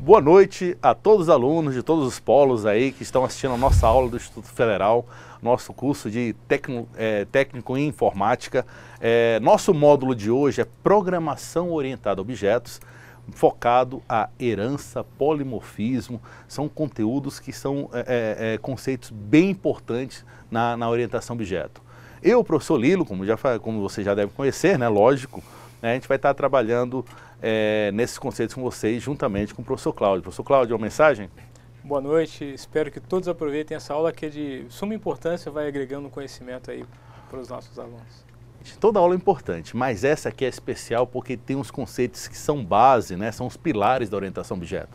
Boa noite a todos os alunos de todos os polos aí que estão assistindo a nossa aula do Instituto Federal, nosso curso de técnico em informática. Nosso módulo de hoje é Programação Orientada a Objetos, focado a herança, polimorfismo. São conteúdos que são conceitos bem importantes na orientação a objeto. Eu, professor Lilo, como você já deve conhecer, né, lógico, né, a gente vai estar trabalhando nesses conceitos com vocês, juntamente com o professor Cláudio. Professor Cláudio, uma mensagem? Boa noite, espero que todos aproveitem essa aula que é de suma importância, vai agregando conhecimento aí para os nossos alunos. Toda aula é importante, mas essa aqui é especial porque tem uns conceitos que são base, né, são os pilares da orientação a objeto.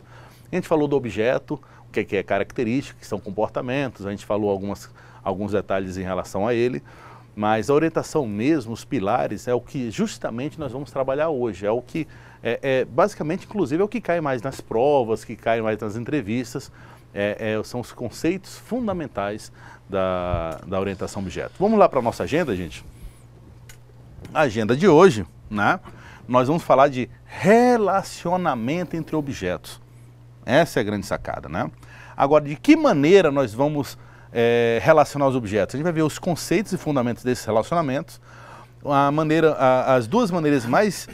A gente falou do objeto, o que é característica, que são comportamentos, a gente falou alguns detalhes em relação a ele, mas a orientação mesmo, os pilares, é o que justamente nós vamos trabalhar hoje, é o que, basicamente, inclusive, é o que cai mais nas provas, que cai mais nas entrevistas, são os conceitos fundamentais da orientação a objeto. Vamos lá para a nossa agenda, gente? A agenda de hoje, né, nós vamos falar de relacionamento entre objetos. Essa é a grande sacada, né? Agora, de que maneira nós vamos relacionar os objetos? A gente vai ver os conceitos e fundamentos desses relacionamentos. As duas maneiras mais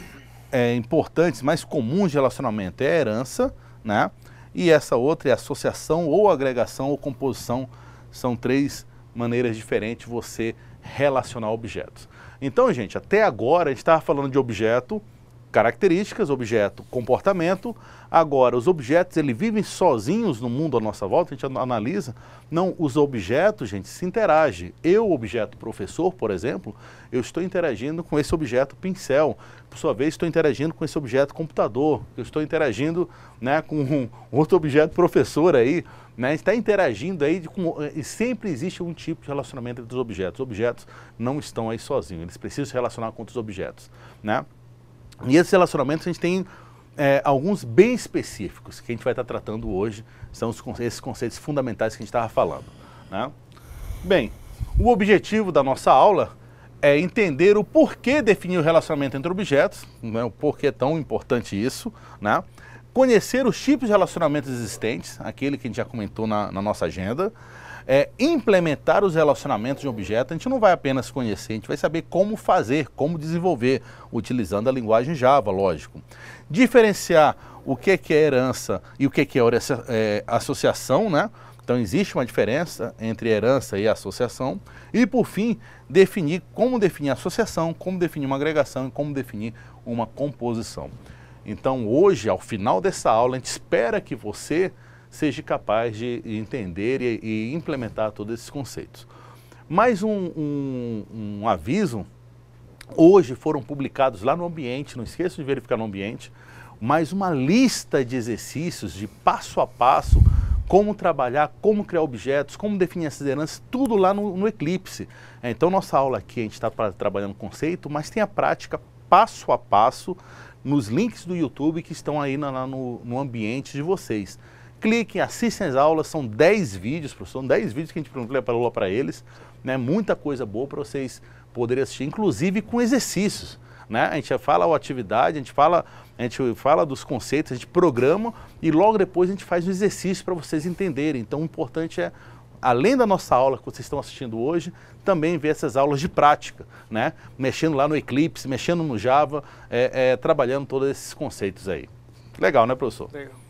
importantes, mais comuns de relacionamento é a herança, né? E essa outra é a associação ou agregação ou composição. São três maneiras diferentes de você relacionar objetos. Então, gente, até agora a gente estava falando de objeto, características, objeto, comportamento. Agora, os objetos, eles vivem sozinhos no mundo à nossa volta, a gente analisa. Não, os objetos, gente, se interagem. Eu, objeto professor, por exemplo, eu estou interagindo com esse objeto pincel. Por sua vez, estou interagindo com esse objeto computador. Eu estou interagindo, né, com outro objeto professor aí. Né, a gente está interagindo aí, e sempre existe um tipo de relacionamento entre os objetos. Os objetos não estão aí sozinhos, eles precisam se relacionar com outros objetos, né? E esses relacionamentos a gente tem alguns bem específicos que a gente vai estar tratando hoje, são esses conceitos fundamentais que a gente estava falando, né? Bem, o objetivo da nossa aula é entender o porquê definir o relacionamento entre objetos, né, o porquê é tão importante isso, né? Conhecer os tipos de relacionamentos existentes, aquele que a gente já comentou na nossa agenda, implementar os relacionamentos de objeto. A gente não vai apenas conhecer, a gente vai saber como fazer, como desenvolver, utilizando a linguagem Java, lógico. Diferenciar o que é herança e o que é associação, né? Então existe uma diferença entre herança e associação. E por fim, como definir a associação, como definir uma agregação e como definir uma composição. Então hoje, ao final dessa aula, a gente espera que você seja capaz de entender e implementar todos esses conceitos. Mais um aviso, hoje foram publicados lá no ambiente, não esqueça de verificar no ambiente, mais uma lista de exercícios de passo a passo, como trabalhar, como criar objetos, como definir essas heranças, tudo lá no Eclipse. Então nossa aula aqui a gente está trabalhando conceito, mas tem a prática passo a passo nos links do YouTube que estão aí no ambiente de vocês. Cliquem, assistem as aulas, são 10 vídeos, professor, são 10 vídeos que a gente preparou para eles, né? Muita coisa boa para vocês poderem assistir, inclusive com exercícios, né? A gente fala a atividade, a gente fala dos conceitos, a gente programa e logo depois a gente faz um exercício para vocês entenderem. Então o importante é, além da nossa aula que vocês estão assistindo hoje, também ver essas aulas de prática, né? Mexendo lá no Eclipse, mexendo no Java, trabalhando todos esses conceitos aí. Legal, né, professor? Legal.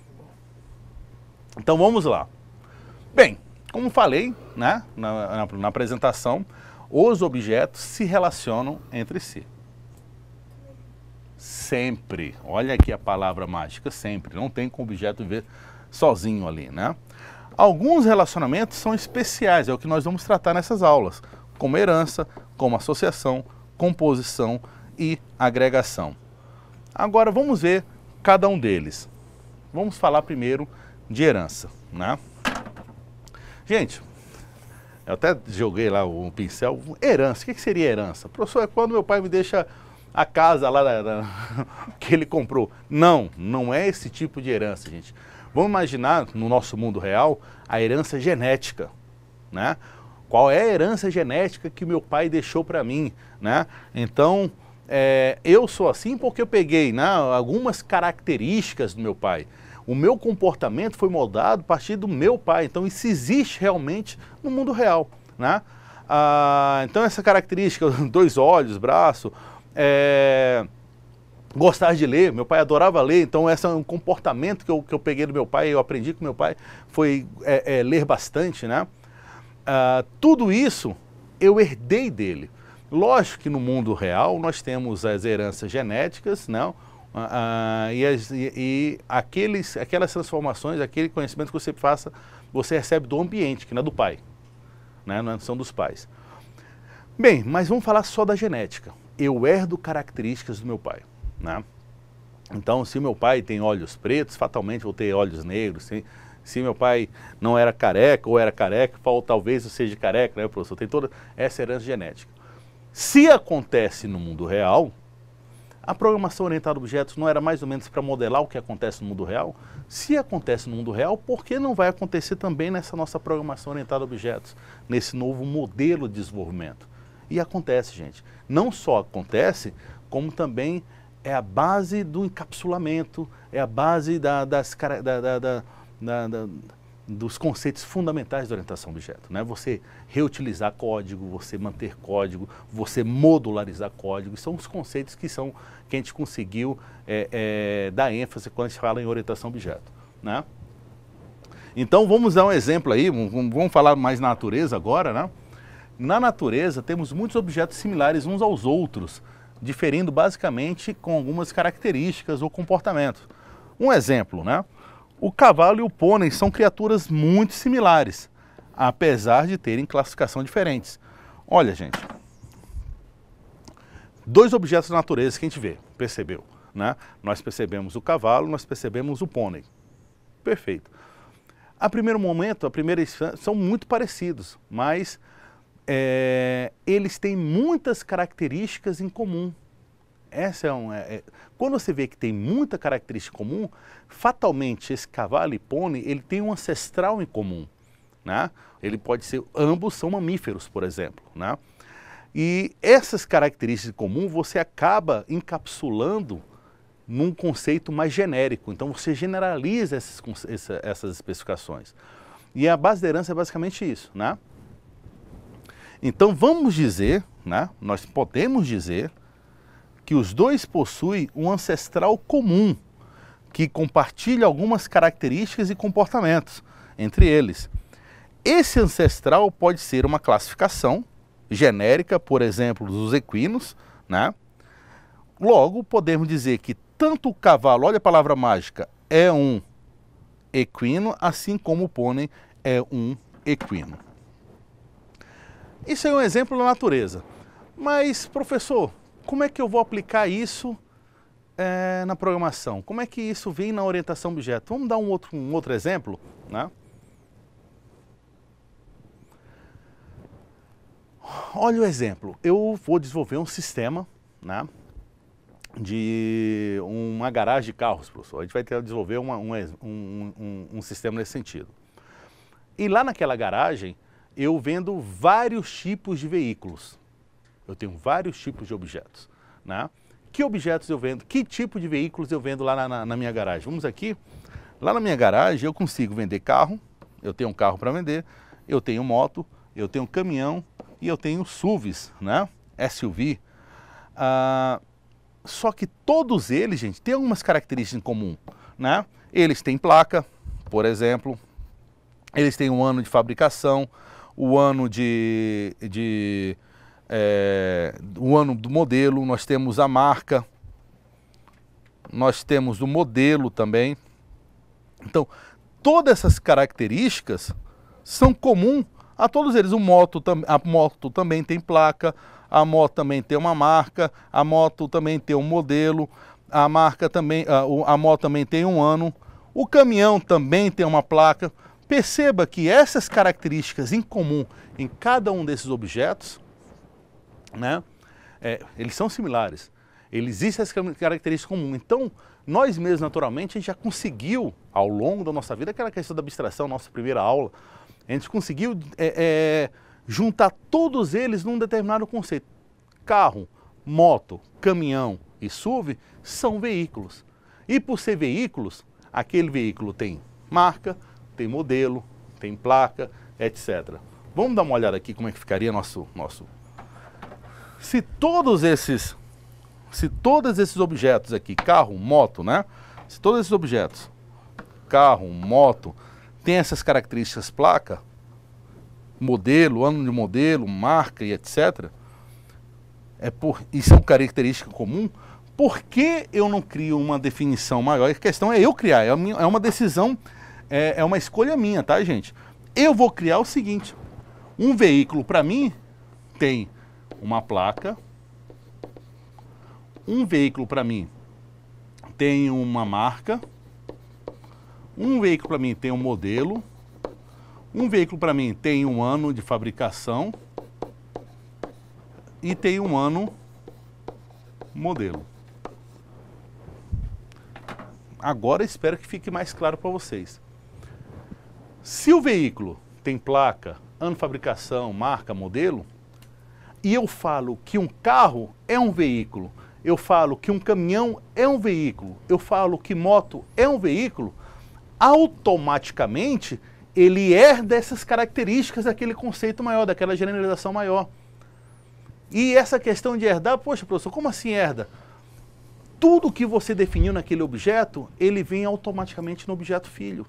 Então vamos lá. Bem, como falei, né, na apresentação, os objetos se relacionam entre si. Sempre. Olha aqui a palavra mágica, sempre. Não tem como o objeto viver sozinho ali, né? Alguns relacionamentos são especiais, é o que nós vamos tratar nessas aulas, como herança, como associação, composição e agregação. Agora vamos ver cada um deles. Vamos falar primeiro de herança, né? Gente, eu até joguei lá o pincel. Herança, o que seria herança? Professor, é quando meu pai me deixa a casa lá que ele comprou. Não, não é esse tipo de herança, gente. Vamos imaginar, no nosso mundo real, a herança genética, né? Qual é a herança genética que meu pai deixou para mim, né? Então, eu sou assim porque eu peguei, né, algumas características do meu pai. O meu comportamento foi moldado a partir do meu pai. Então isso existe realmente no mundo real, né? Então essa característica, 2 olhos, braço, gostar de ler, meu pai adorava ler, então esse é um comportamento que eu peguei do meu pai, eu aprendi com meu pai, foi ler bastante, né? Tudo isso eu herdei dele. Lógico que no mundo real nós temos as heranças genéticas, não? E aquelas transformações, aquele conhecimento que você faça, você recebe do ambiente, que não é do pai, né? Não são dos pais. Bem, mas vamos falar só da genética. Eu herdo características do meu pai, né? Então, se meu pai tem olhos pretos, fatalmente vou ter olhos negros. Se meu pai não era careca ou era careca, talvez eu seja careca, né, professor? Tem toda essa herança genética. Se acontece no mundo real, a programação orientada a objetos não era mais ou menos para modelar o que acontece no mundo real? Se acontece no mundo real, por que não vai acontecer também nessa nossa programação orientada a objetos, nesse novo modelo de desenvolvimento? E acontece, gente. Não só acontece, como também é a base do encapsulamento, é a base dos conceitos fundamentais da orientação a objeto, né? Você reutilizar código, você manter código, você modularizar código, são os conceitos que a gente conseguiu dar ênfase quando a gente fala em orientação a objeto, né? Então vamos dar um exemplo aí, vamos falar mais na natureza agora, né? Na natureza temos muitos objetos similares uns aos outros, diferindo basicamente com algumas características ou comportamentos. Um exemplo, né? O cavalo e o pônei são criaturas muito similares, apesar de terem classificação diferentes. Olha, gente, 2 objetos da natureza que a gente vê, percebeu, né? Nós percebemos o cavalo, nós percebemos o pônei. Perfeito. A primeiro momento, são muito parecidos, mas eles têm muitas características em comum. Quando você vê que tem muita característica comum, fatalmente esse cavalo e pônei, ele tem um ancestral em comum, né? Ele pode ser, ambos são mamíferos, por exemplo, né? E essas características em comum você acaba encapsulando num conceito mais genérico. Então você generaliza essas especificações. E a base da herança é basicamente isso, né? Então vamos dizer, né? Nós podemos dizer que os 2 possuem um ancestral comum, que compartilha algumas características e comportamentos entre eles. Esse ancestral pode ser uma classificação genérica, por exemplo, dos equinos, né? Logo, podemos dizer que tanto o cavalo, olha a palavra mágica, é um equino, assim como o pônei é um equino. Isso é um exemplo da natureza. Mas, professor, como é que eu vou aplicar isso na programação? Como é que isso vem na orientação a objeto? Vamos dar um outro exemplo, né? Olha o exemplo. Eu vou desenvolver um sistema, né, de uma garagem de carros, professor. A gente vai ter que desenvolver um sistema nesse sentido. E lá naquela garagem, eu vendo vários tipos de veículos. Eu tenho vários tipos de objetos, né? Que objetos eu vendo? Que tipo de veículos eu vendo lá na minha garagem? Vamos aqui. Lá na minha garagem eu consigo vender carro, eu tenho um carro para vender, eu tenho moto, eu tenho caminhão e eu tenho SUVs, né? SUV. Só que todos eles, gente, têm algumas características em comum, né? Eles têm placa, por exemplo, eles têm um ano de fabricação, o ano o ano do modelo, nós temos a marca, nós temos o modelo também. Então, todas essas características são comuns a todos eles. A moto também tem placa, a moto também tem uma marca, a moto também tem um modelo, a marca também, a moto também tem um ano, o caminhão também tem uma placa. Perceba que essas características em comum em cada um desses objetos, né, eles são similares. Existem essas características comuns. Então, nós mesmos, naturalmente, a gente já conseguiu, ao longo da nossa vida, aquela questão da abstração, nossa primeira aula, a gente conseguiu juntar todos eles num determinado conceito. Carro, moto, caminhão e SUV são veículos. E por ser veículos, Aquele veículo tem marca, tem modelo, tem placa, etc. Vamos dar uma olhada aqui como é que ficaria nosso... Se todos esses objetos aqui, carro, moto, né? Se todos esses objetos, carro, moto, tem essas características, placa, modelo, ano de modelo, marca e etc., e são características comuns, por que eu não crio uma definição maior? A questão é eu criar, é uma decisão, é uma escolha minha, tá, gente? Eu vou criar o seguinte, um veículo para mim tem uma placa, um veículo para mim tem uma marca, um veículo para mim tem um modelo, um veículo para mim tem um ano de fabricação e tem um ano modelo. Agora espero que fique mais claro para vocês. Se o veículo tem placa, ano de fabricação, marca, modelo, e eu falo que um carro é um veículo, eu falo que um caminhão é um veículo, eu falo que moto é um veículo, automaticamente ele herda essas características daquele conceito maior, daquela generalização maior. E essa questão de herdar, poxa, professor, como assim herda? Tudo que você definiu naquele objeto, ele vem automaticamente no objeto filho.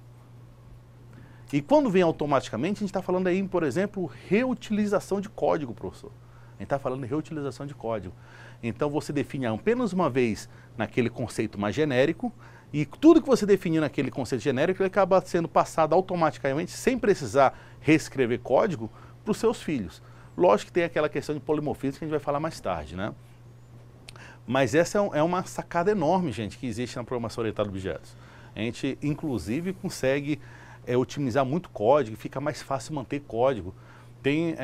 E quando vem automaticamente, a gente está falando aí, por exemplo, reutilização de código, professor. A gente está falando de reutilização de código. Então você define apenas uma vez naquele conceito mais genérico, e tudo que você definiu naquele conceito genérico, ele acaba sendo passado automaticamente, sem precisar reescrever código, para os seus filhos. Lógico que tem aquela questão de polimorfismo que a gente vai falar mais tarde, né? Mas essa é uma sacada enorme, gente, que existe na programação orientada a objetos. A gente, inclusive, consegue otimizar muito código, fica mais fácil manter código. Tem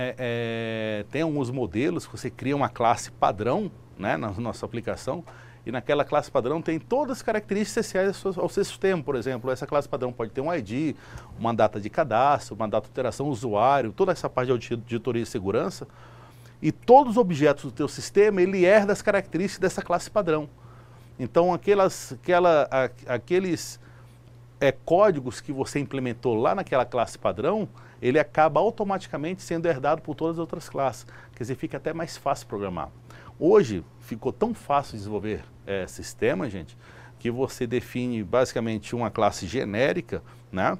alguns modelos que você cria uma classe padrão, né, na nossa aplicação, e naquela classe padrão tem todas as características essenciais ao seu sistema. Por exemplo, essa classe padrão pode ter um ID, uma data de cadastro, uma data de alteração usuário, toda essa parte de auditoria e segurança. E todos os objetos do teu sistema, ele herda as características dessa classe padrão. Então, aqueles códigos que você implementou lá naquela classe padrão, ele acaba automaticamente sendo herdado por todas as outras classes. Quer dizer, fica até mais fácil programar. Hoje, ficou tão fácil desenvolver sistema, gente, que você define basicamente uma classe genérica, né,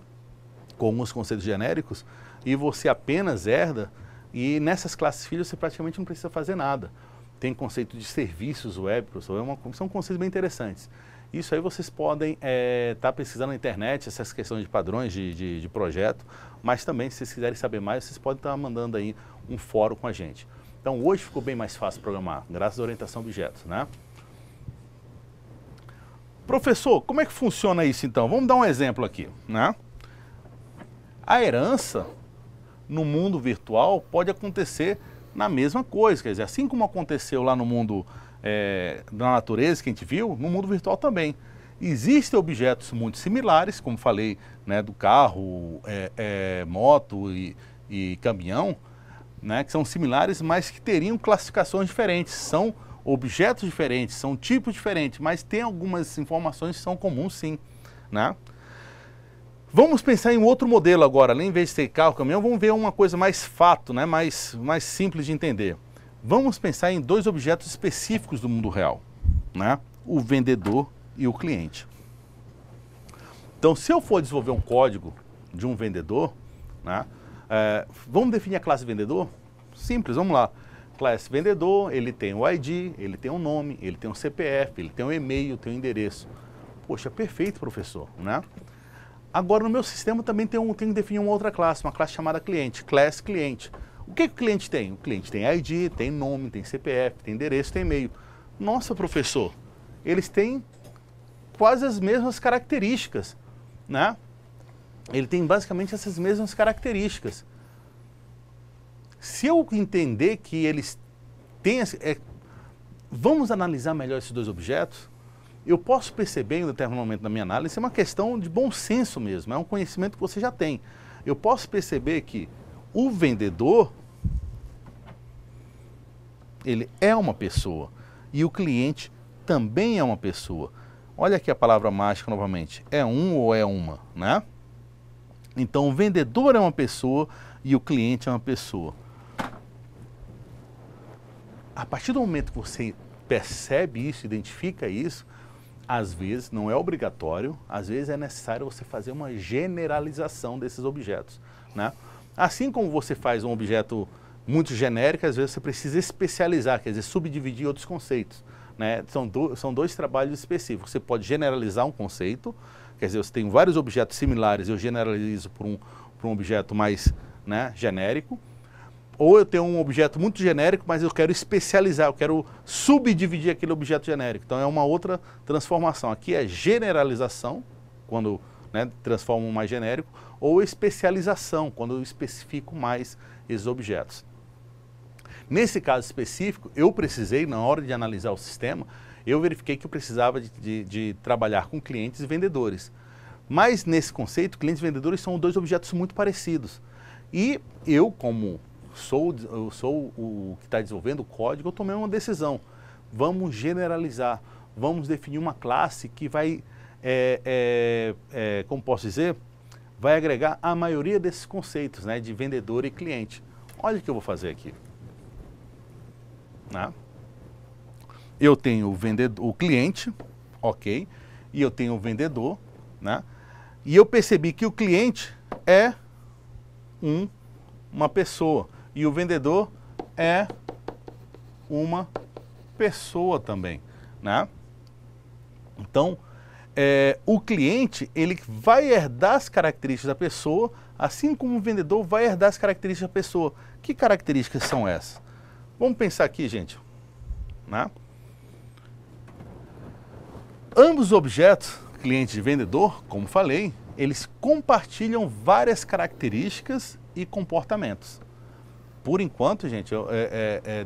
com alguns conceitos genéricos, e você apenas herda, e nessas classes filhas você praticamente não precisa fazer nada. Tem conceito de serviços web, professor, são conceitos bem interessantes. Isso aí vocês podem estar pesquisando na internet, essas questões de padrões de projeto, mas também, se vocês quiserem saber mais, vocês podem estar mandando aí um fórum com a gente. Então, hoje ficou bem mais fácil programar, graças à orientação a objetos, né? Professor, como é que funciona isso então? Vamos dar um exemplo aqui, né? A herança no mundo virtual pode acontecer na mesma coisa, quer dizer, assim como aconteceu lá no mundo da natureza que a gente viu, no mundo virtual também. Existem objetos muito similares, como falei, né, do carro, moto e caminhão, né, que são similares, mas que teriam classificações diferentes, são objetos diferentes, são tipos diferentes, mas tem algumas informações que são comuns sim, né? Vamos pensar em um outro modelo agora, além de ser carro, caminhão, vamos ver uma coisa mais fato, né, mais simples de entender. Vamos pensar em dois objetos específicos do mundo real, né? O vendedor e o cliente. Então, se eu for desenvolver um código de um vendedor, né, vamos definir a classe vendedor? Simples, vamos lá. Classe vendedor, ele tem o ID, ele tem um nome, ele tem um CPF, ele tem um e-mail, tem um endereço. Poxa, perfeito, professor, né? Agora, no meu sistema também tenho que definir uma outra classe, uma classe chamada cliente, class cliente. O que o cliente tem? O cliente tem ID, tem nome, tem CPF, tem endereço, tem e-mail. Nossa, professor, eles têm quase as mesmas características, né? Ele tem basicamente essas mesmas características. Se eu entender que eles têm... vamos analisar melhor esses dois objetos? Eu posso perceber em um determinado momento da minha análise, é uma questão de bom senso mesmo, é um conhecimento que você já tem. Eu posso perceber que o vendedor, ele é uma pessoa e o cliente também é uma pessoa. Olha aqui a palavra mágica novamente. É um ou é uma, né? Então, o vendedor é uma pessoa e o cliente é uma pessoa. A partir do momento que você percebe isso, identifica isso, às vezes, não é obrigatório, às vezes é necessário você fazer uma generalização desses objetos, né? Assim como você faz um objeto muito genérico, às vezes você precisa especializar, quer dizer, subdividir outros conceitos, né? São dois trabalhos específicos. Você pode generalizar um conceito, quer dizer, você tem vários objetos similares, eu generalizo por um objeto mais, né, genérico, ou eu tenho um objeto muito genérico, mas eu quero especializar, eu quero subdividir aquele objeto genérico. Então é uma outra transformação. Aqui é generalização, quando, né, transformo um mais genérico, ou especialização, quando eu especifico mais esses objetos. Nesse caso específico, eu precisei, na hora de analisar o sistema, eu verifiquei que eu precisava de trabalhar com clientes e vendedores. Mas nesse conceito, clientes e vendedores são dois objetos muito parecidos. E eu, como eu sou o que está desenvolvendo o código, eu tomei uma decisão. Vamos generalizar, vamos definir uma classe que vai, como posso dizer, vai agregar a maioria desses conceitos, né, de vendedor e cliente. Olha o que eu vou fazer aqui. Né? Eu tenho o cliente, ok, e eu tenho o vendedor, né? E eu percebi que o cliente é uma pessoa e o vendedor é uma pessoa também, né? Então, o cliente, ele vai herdar as características da pessoa, assim como o vendedor vai herdar as características da pessoa. Que características são essas? Vamos pensar aqui, gente, né? Ambos os objetos, cliente e vendedor, como falei, eles compartilham várias características e comportamentos. Por enquanto, gente,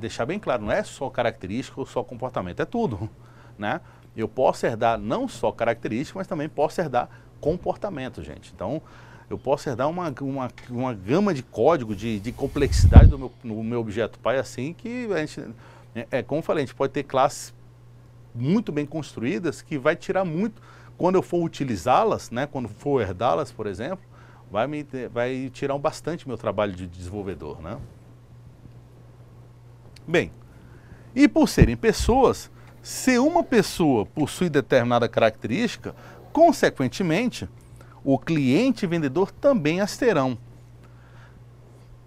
deixar bem claro, não é só característica ou só comportamento, é tudo, né? Eu posso herdar não só características, mas também posso herdar comportamento, gente. Então, eu posso herdar uma gama de código, de complexidade no meu objeto pai, assim, que a gente, como eu falei, a gente pode ter classes muito bem construídas que vai tirar muito, quando eu for utilizá-las, né, quando for herdá-las, por exemplo, vai tirar bastante meu trabalho de desenvolvedor, né? Bem, e por serem pessoas, se uma pessoa possui determinada característica, consequentemente, o cliente e vendedor também as terão.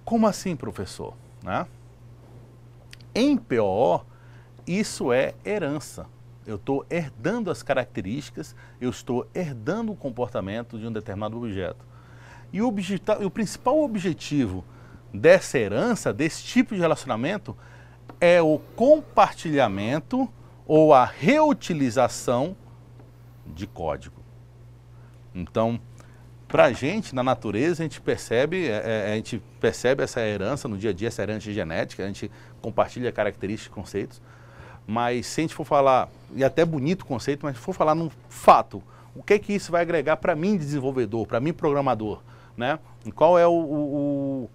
Como assim, professor? Né? Em POO, isso é herança. Eu estou herdando as características, eu estou herdando o comportamento de um determinado objeto. E o principal objetivo dessa herança, desse tipo de relacionamento, é o compartilhamento ou a reutilização de código. Então, para a gente, na natureza, a gente percebe essa herança no dia a dia, essa herança genética, a gente compartilha características e conceitos, mas se a gente for falar, e até bonito o conceito, mas se for falar num fato, o que é que isso vai agregar para mim, desenvolvedor, para mim, programador, né? Qual é o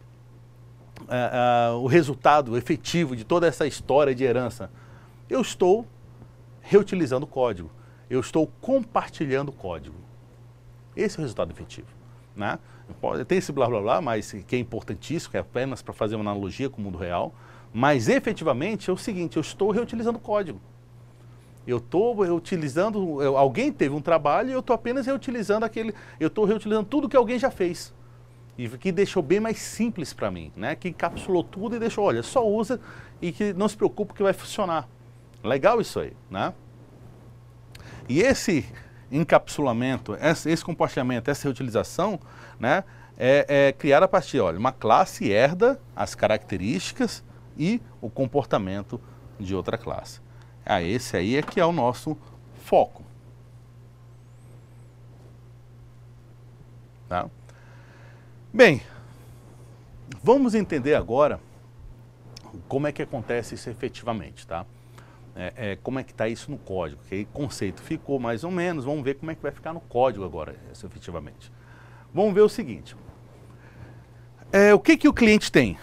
resultado efetivo de toda essa história de herança? Eu estou reutilizando código, eu estou compartilhando código. Esse é o resultado efetivo, né? Tem esse blá blá blá, mas que é importantíssimo, que é apenas para fazer uma analogia com o mundo real, mas efetivamente é o seguinte, eu estou reutilizando código. Eu estou reutilizando, alguém teve um trabalho e eu estou apenas reutilizando eu estou reutilizando tudo que alguém já fez. E que deixou bem mais simples para mim, né? Que encapsulou tudo e deixou, olha, só usa e que não se preocupe que vai funcionar. Legal isso aí, né? E esse encapsulamento, esse compartilhamento, essa reutilização, né, é criada a partir, olha, uma classe herda as características e o comportamento de outra classe. Esse aí é que é o nosso foco. Tá? Bem, vamos entender agora como é que acontece isso efetivamente, tá? Como é que está isso no código, que conceito ficou mais ou menos, vamos ver como é que vai ficar no código agora, isso efetivamente. Vamos ver o seguinte, o que o cliente tem?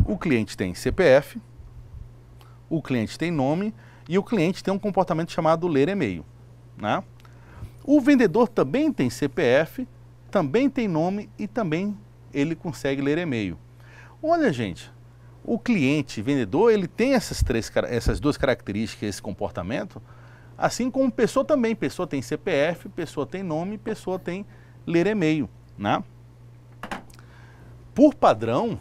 O cliente tem CPF, o cliente tem nome e o cliente tem um comportamento chamado ler e-mail, né? O vendedor também tem CPF, também tem nome e também ele consegue ler e-mail. Olha, gente, o cliente vendedor, ele tem essas duas características, esse comportamento, assim como pessoa também. Pessoa tem CPF, pessoa tem nome, pessoa tem ler e-mail, né? Por padrão,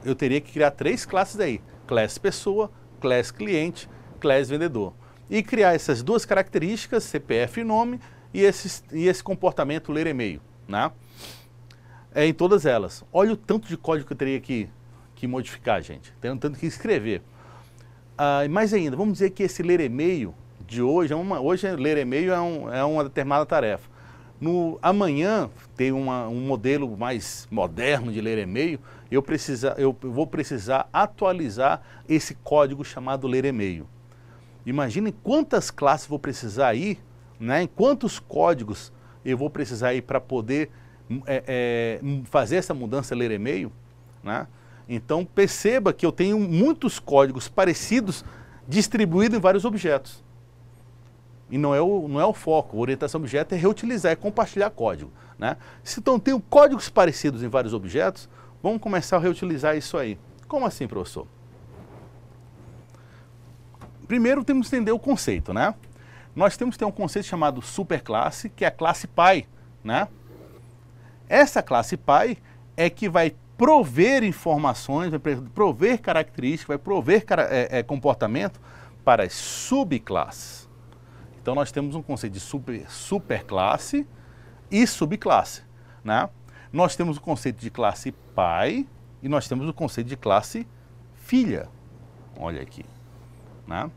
eu teria que criar 3 classes aí: classe pessoa, classe cliente, classe vendedor. E criar essas duas características, CPF e nome, e esse comportamento ler e-mail, né? Em todas elas. Olha o tanto de código que eu teria que modificar, gente. Tem um tanto que escrever. Mais ainda, vamos dizer que esse ler e-mail de hoje, hoje ler e-mail é uma determinada tarefa. Amanhã tem um modelo mais moderno de ler e-mail, eu vou precisar atualizar esse código chamado ler e-mail. Imaginem quantas classes vou precisar aí, né? Em quantos códigos eu vou precisar aí para poder fazer essa mudança ler e-mail, né? Então perceba que eu tenho muitos códigos parecidos distribuídos em vários objetos. E não é o foco. A orientação a objeto é reutilizar, é compartilhar código, né? Se então tenho códigos parecidos em vários objetos, vamos começar a reutilizar isso aí. Como assim, professor? Primeiro temos que entender o conceito, né? Nós temos que ter um conceito chamado superclasse, que é a classe pai, né? Essa classe pai é que vai prover informações, vai prover características, vai prover comportamento para as subclasses. Então nós temos um conceito de superclasse e subclasse, né? Nós temos o conceito de classe pai e nós temos o conceito de classe filha. Olha aqui, né?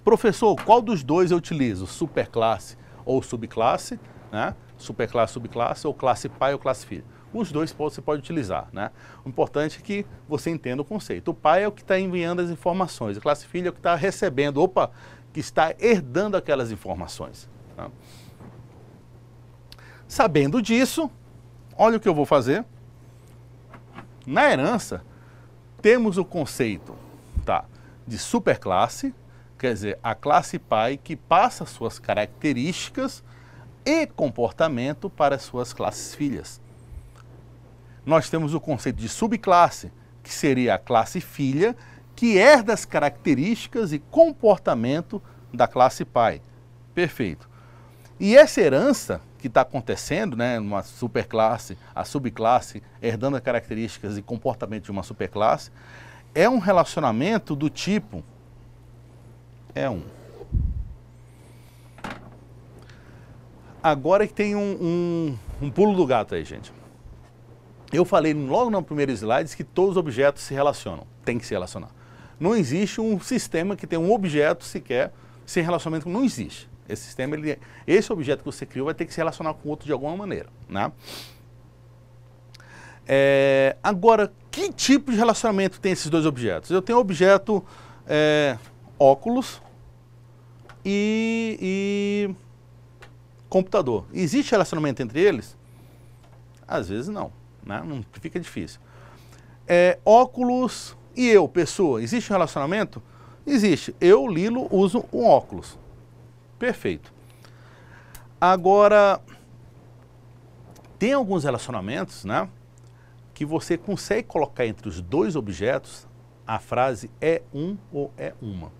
Professor, qual dos dois eu utilizo? Superclasse ou subclasse, né? Superclasse, subclasse, ou classe pai ou classe filha. Os dois você pode utilizar, né? O importante é que você entenda o conceito. O pai é o que está enviando as informações, a classe filha é o que está recebendo, que está herdando aquelas informações, tá? Sabendo disso, olha o que eu vou fazer. Na herança, temos o conceito, tá, de superclasse, quer dizer, a classe pai que passa suas características e comportamento para as suas classes filhas. Nós temos o conceito de subclasse, que seria a classe filha, que herda as características e comportamento da classe pai. Perfeito. E essa herança que está acontecendo, né, numa superclasse, a subclasse herdando as características e comportamento de uma superclasse, é um relacionamento do tipo Agora que tem um pulo do gato aí, gente. Eu falei logo no primeiro slide que todos os objetos se relacionam, tem que se relacionar. Não existe um sistema que tem um objeto sequer sem relacionamento, não existe. Esse sistema, esse objeto que você criou vai ter que se relacionar com outro de alguma maneira, né? Agora, que tipo de relacionamento tem esses dois objetos? Eu tenho o objeto óculos e computador. Existe relacionamento entre eles? Às vezes não, né? Não fica difícil. Óculos e eu, pessoa, existe um relacionamento? Existe. Eu, Lilo, uso um óculos. Perfeito. Agora, tem alguns relacionamentos, né, que você consegue colocar entre os dois objetos a frase é um ou é uma.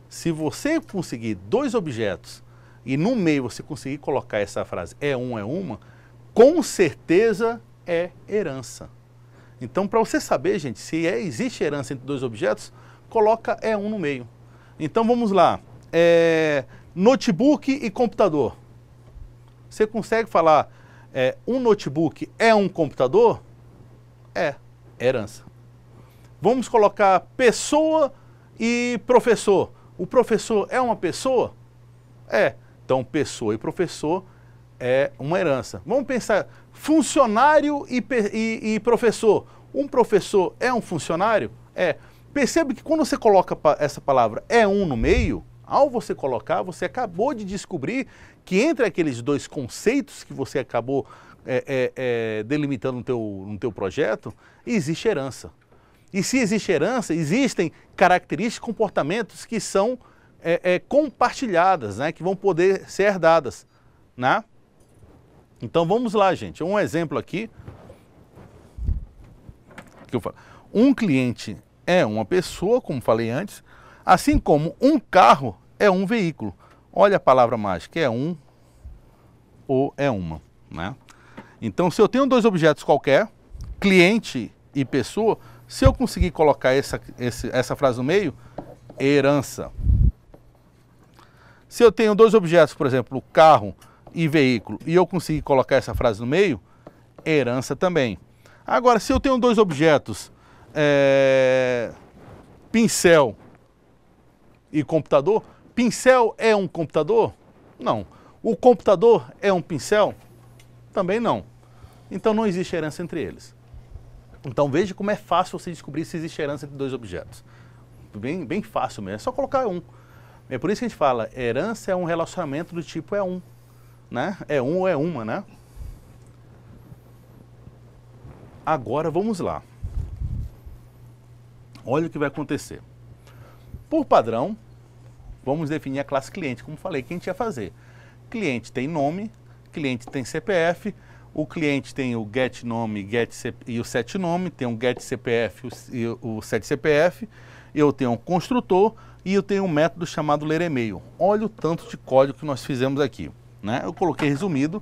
Se você conseguir dois objetos e no meio você conseguir colocar essa frase é um, é uma, com certeza é herança. Então, para você saber, gente, se existe herança entre dois objetos, coloca é um no meio. Então, vamos lá. Notebook e computador. Você consegue falar um notebook é um computador? É herança. Vamos colocar pessoa e professor. O professor é uma pessoa? Então, pessoa e professor é uma herança. Vamos pensar, funcionário e professor. Um professor é um funcionário? Percebe que quando você coloca essa palavra é um no meio, ao você colocar, você acabou de descobrir que entre aqueles dois conceitos que você acabou delimitando no teu projeto, existe herança. E se existe herança, existem características, comportamentos que são compartilhadas, né, que vão poder ser herdadas, né? Então vamos lá, gente. Um exemplo aqui que eu falo. Um cliente é uma pessoa, como falei antes, assim como um carro é um veículo. Olha a palavra mágica, é um ou é uma, né? Então, se eu tenho dois objetos qualquer, cliente e pessoa, se eu conseguir colocar essa frase no meio, herança. Se eu tenho dois objetos, por exemplo, carro e veículo, e eu conseguir colocar essa frase no meio, herança também. Agora, se eu tenho dois objetos, pincel e computador, pincel é um computador? Não. O computador é um pincel? Também não. Então não existe herança entre eles. Então veja como é fácil você descobrir se existe herança entre dois objetos. Bem fácil mesmo, é só colocar um. É por isso que a gente fala, herança é um relacionamento do tipo é um, né? É um ou é uma, né? Agora vamos lá. Olha o que vai acontecer. Por padrão, vamos definir a classe cliente, como falei que a gente ia fazer. Cliente tem nome, cliente tem CPF, o cliente tem o get nome e o set nome, tem um get CPF e o set CPF, eu tenho um construtor e eu tenho um método chamado ler e-mail. Olha o tanto de código que nós fizemos aqui, né? Eu coloquei resumido,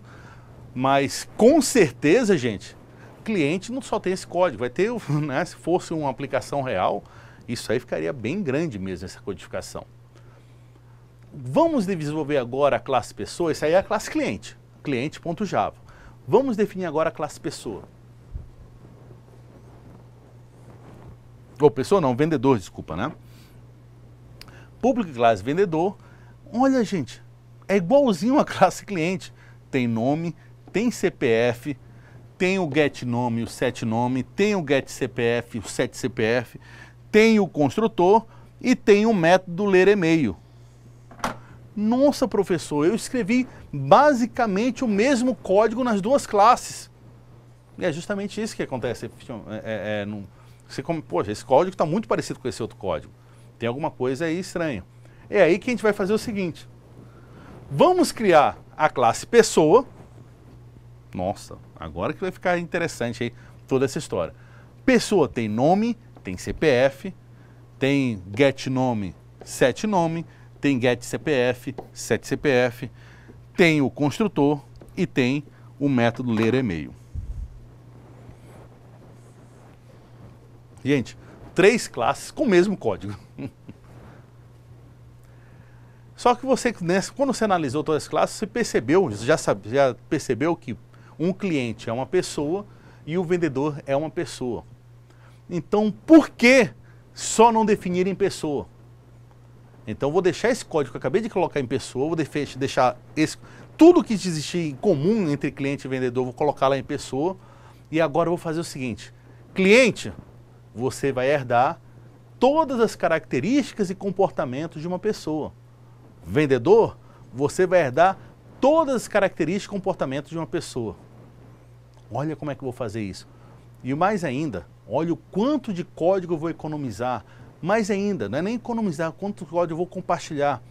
mas com certeza, gente, cliente não só tem esse código, vai ter, né, se fosse uma aplicação real, isso aí ficaria bem grande mesmo, essa codificação. Vamos desenvolver agora a classe pessoa, isso aí é a classe cliente, cliente.java. Vamos definir agora a classe pessoa. Ou pessoa não, vendedor, desculpa, né? Public class vendedor, olha gente, é igualzinho a classe cliente. Tem nome, tem CPF, tem o get nome e o set nome, tem o get CPF e o set CPF, tem o construtor e tem o método ler e-mail. Nossa, professor, eu escrevi basicamente o mesmo código nas duas classes. E é justamente isso que acontece. Poxa, esse código está muito parecido com esse outro código. Tem alguma coisa aí estranha. É aí que a gente vai fazer o seguinte. Vamos criar a classe pessoa. Nossa, agora que vai ficar interessante aí toda essa história. Pessoa tem nome, tem CPF, tem get nome, set nome, tem get CPF, set CPF, tem o construtor e tem o método ler e-mail. Gente, 3 classes com o mesmo código. Só que você, quando você analisou todas as classes, você percebeu, já percebeu que um cliente é uma pessoa e o vendedor é uma pessoa. Então, por que só não definir em pessoa? Então, vou deixar esse código que eu acabei de colocar em pessoa, vou deixar tudo que existir em comum entre cliente e vendedor, vou colocar lá em pessoa. E agora eu vou fazer o seguinte, cliente, você vai herdar todas as características e comportamentos de uma pessoa. Vendedor, você vai herdar todas as características e comportamentos de uma pessoa. Olha como é que eu vou fazer isso. E mais ainda, olha o quanto de código eu vou economizar. Mais ainda, não é nem economizar, quanto código eu vou compartilhar.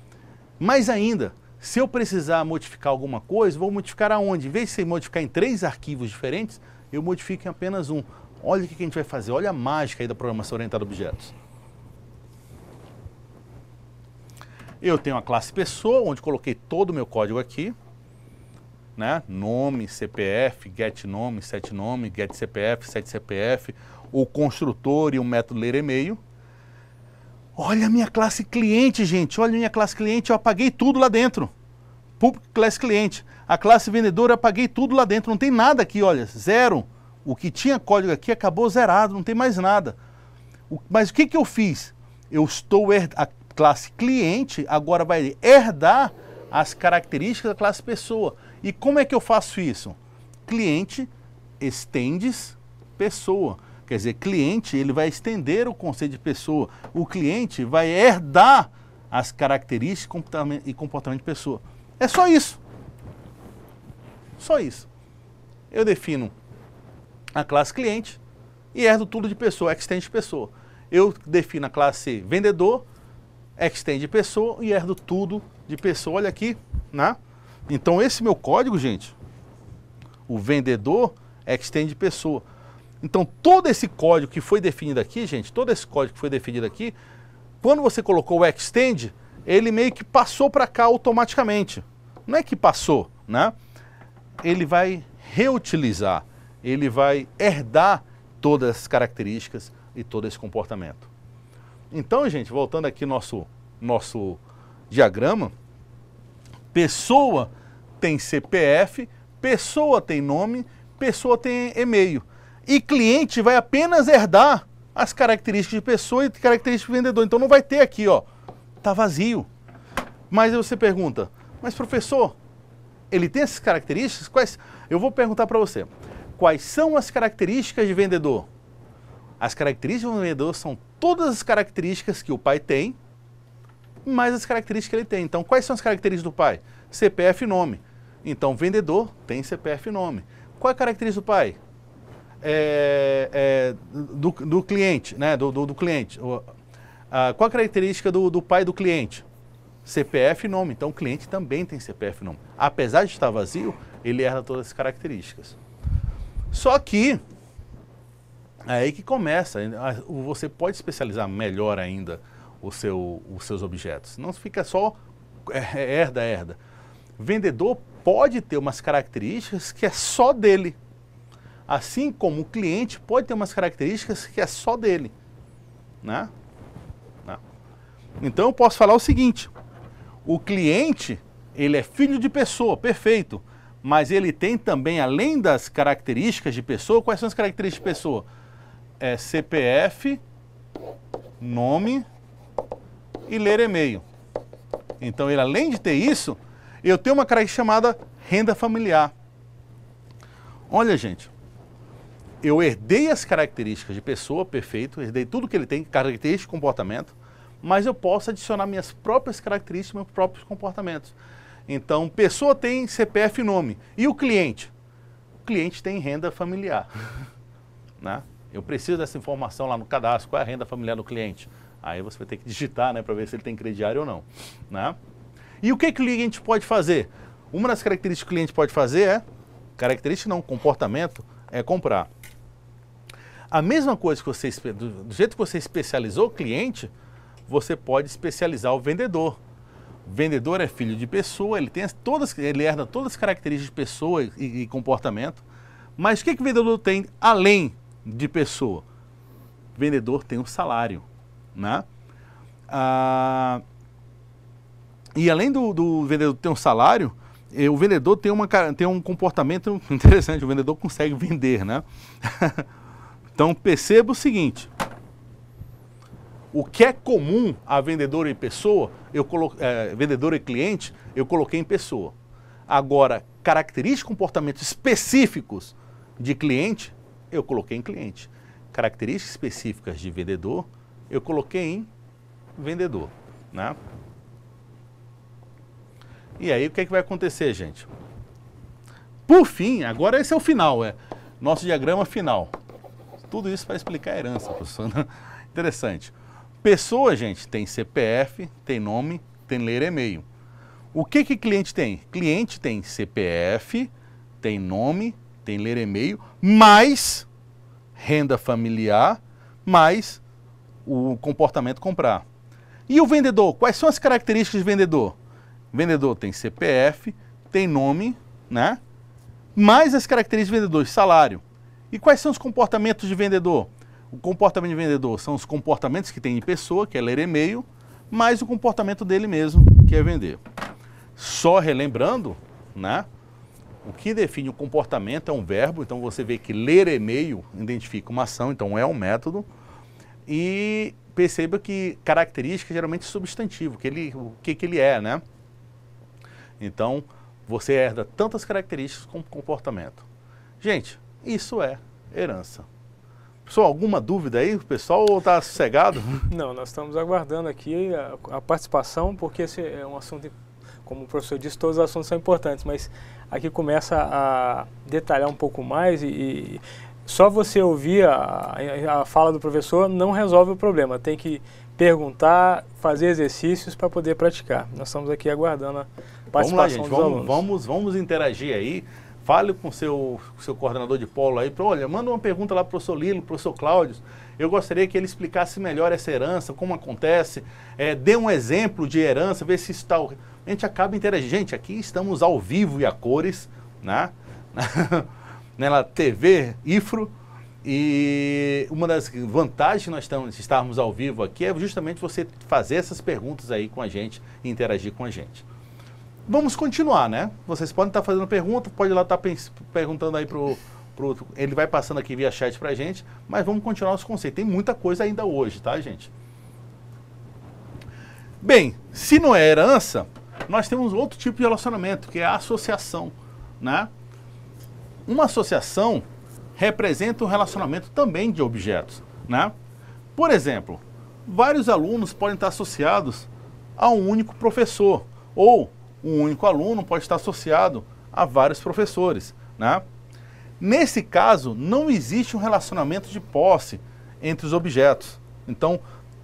Mais ainda, se eu precisar modificar alguma coisa, vou modificar aonde? Em vez de você modificar em 3 arquivos diferentes, eu modifico em apenas um. Olha o que a gente vai fazer, olha a mágica aí da programação orientada a objetos. Eu tenho a classe pessoa, onde coloquei todo o meu código aqui, né? Nome, CPF, get nome, set nome, get CPF, set CPF, o construtor e o método ler e-mail. Olha a minha classe cliente, gente, olha a minha classe cliente, eu apaguei tudo lá dentro. Public class cliente. A classe vendedor eu apaguei tudo lá dentro, não tem nada aqui, olha, zero. O que tinha código aqui acabou zerado, não tem mais nada. Mas o que eu fiz? A classe cliente agora vai herdar as características da classe pessoa. E como é que eu faço isso? Cliente estendes pessoa. Quer dizer, cliente, ele vai estender o conceito de pessoa. O cliente vai herdar as características e comportamento de pessoa. É só isso. Só isso. Eu defino a classe cliente e herdo tudo de pessoa, extende pessoa. Eu defino a classe vendedor, extend pessoa e herdo tudo de pessoa. Olha aqui, né? Então esse meu código, gente, o vendedor extend pessoa. Então todo esse código que foi definido aqui, gente, todo esse código que foi definido aqui, quando você colocou o extend, ele meio que passou para cá automaticamente. Não é que passou, né? Ele vai reutilizar, ele vai herdar todas as características e todo esse comportamento. Então, gente, voltando aqui nosso diagrama, pessoa tem CPF, pessoa tem nome, pessoa tem e-mail. E cliente vai apenas herdar as características de pessoa e características de vendedor. Então não vai ter aqui, ó, tá vazio. Mas aí você pergunta, mas professor, ele tem essas características? Quais? Eu vou perguntar para você, quais são as características de vendedor? As características do vendedor são todas as características que o pai tem, mais as características que ele tem. Então, quais são as características do pai? CPF e nome. Então, vendedor tem CPF e nome. Qual é a característica do pai? Do cliente, né? Do cliente. Qual a característica do pai do cliente? CPF e nome. Então, o cliente também tem CPF e nome. Apesar de estar vazio, ele herda todas as características. Só que é aí que começa, você pode especializar melhor ainda os seus objetos. Não fica só herda. Vendedor pode ter umas características que é só dele. Assim como o cliente pode ter umas características que é só dele. Né? Não. Então eu posso falar o seguinte, o cliente, ele é filho de pessoa, perfeito. Mas ele tem também, além das características de pessoa, quais são as características de pessoa? CPF, nome e ler e-mail. Então, ele, além de ter isso, eu tenho uma característica chamada renda familiar. Olha, gente, eu herdei as características de pessoa, perfeito, herdei tudo que ele tem, características de comportamento, mas eu posso adicionar minhas próprias características, meus próprios comportamentos. Então, pessoa tem CPF e nome. E o cliente? O cliente tem renda familiar. Né? Eu preciso dessa informação lá no cadastro, qual é a renda familiar do cliente. Aí você vai ter que digitar, né, para ver se ele tem crediário ou não. Né? E o que o cliente pode fazer? Uma das características que o cliente pode fazer característica não, comportamento, é comprar. A mesma coisa que você, do jeito que você especializou o cliente, você pode especializar o vendedor. O vendedor é filho de pessoa, ele herda todas as características de pessoa e comportamento. Mas o que o vendedor tem além de pessoa? O vendedor tem um salário. Né? E além do vendedor ter um salário, o vendedor tem um comportamento interessante, o vendedor consegue vender. Né? Então perceba o seguinte, o que é comum a vendedor e pessoa, vendedor e cliente, eu coloquei em pessoa. Agora, características e comportamentos específicos de cliente, eu coloquei em cliente. Características específicas de vendedor, eu coloquei em vendedor. Né? E aí, o que vai acontecer, gente? Por fim, agora esse é o final, nosso diagrama final. Tudo isso para explicar a herança, professor. Interessante. Pessoa, gente, tem CPF, tem nome, tem ler e-mail. O que cliente tem? Cliente tem CPF, tem nome, tem ler e-mail, mais renda familiar, mais o comportamento comprar. E o vendedor? Quais são as características do vendedor? O vendedor tem CPF, tem nome, né? Mais as características do vendedor, salário. E quais são os comportamentos de vendedor? O comportamento de vendedor são os comportamentos que tem de pessoa, que é ler e-mail, mais o comportamento dele mesmo, que é vender. Só relembrando, né? O que define o comportamento é um verbo, então você vê que ler e-mail identifica uma ação, então é um método. E perceba que característica geralmente é substantivo, o que ele é, né? Então, você herda tantas características como comportamento. Gente, isso é herança. Pessoal, alguma dúvida aí? O pessoal está sossegado? Não, nós estamos aguardando aqui a participação, porque esse é um assunto, como o professor disse, todos os assuntos são importantes, mas aqui começa a detalhar um pouco mais e só você ouvir a fala do professor não resolve o problema. Tem que perguntar, fazer exercícios para poder praticar. Nós estamos aqui aguardando a participação dos alunos. Vamos interagir aí. Fale com o seu coordenador de polo aí, olha, manda uma pergunta lá para o professor Lilo, professor Cláudio. Eu gostaria que ele explicasse melhor essa herança, como acontece, dê um exemplo de herança, ver se isso está... A gente acaba interagindo. Gente, aqui estamos ao vivo e a cores, né? Na TV IFRO, e uma das vantagens que nós estarmos ao vivo aqui é justamente você fazer essas perguntas aí com a gente e interagir com a gente. Vamos continuar, né? Vocês podem estar fazendo pergunta, pode lá estar perguntando aí ele vai passando aqui via chat pra gente, mas vamos continuar os conceitos. Tem muita coisa ainda hoje, tá, gente? Bem, se não é herança, nós temos outro tipo de relacionamento, que é a associação, né? Uma associação representa um relacionamento também de objetos, né? Por exemplo, vários alunos podem estar associados a um único professor, ou um único aluno pode estar associado a vários professores, né? Nesse caso, não existe um relacionamento de posse entre os objetos. Então,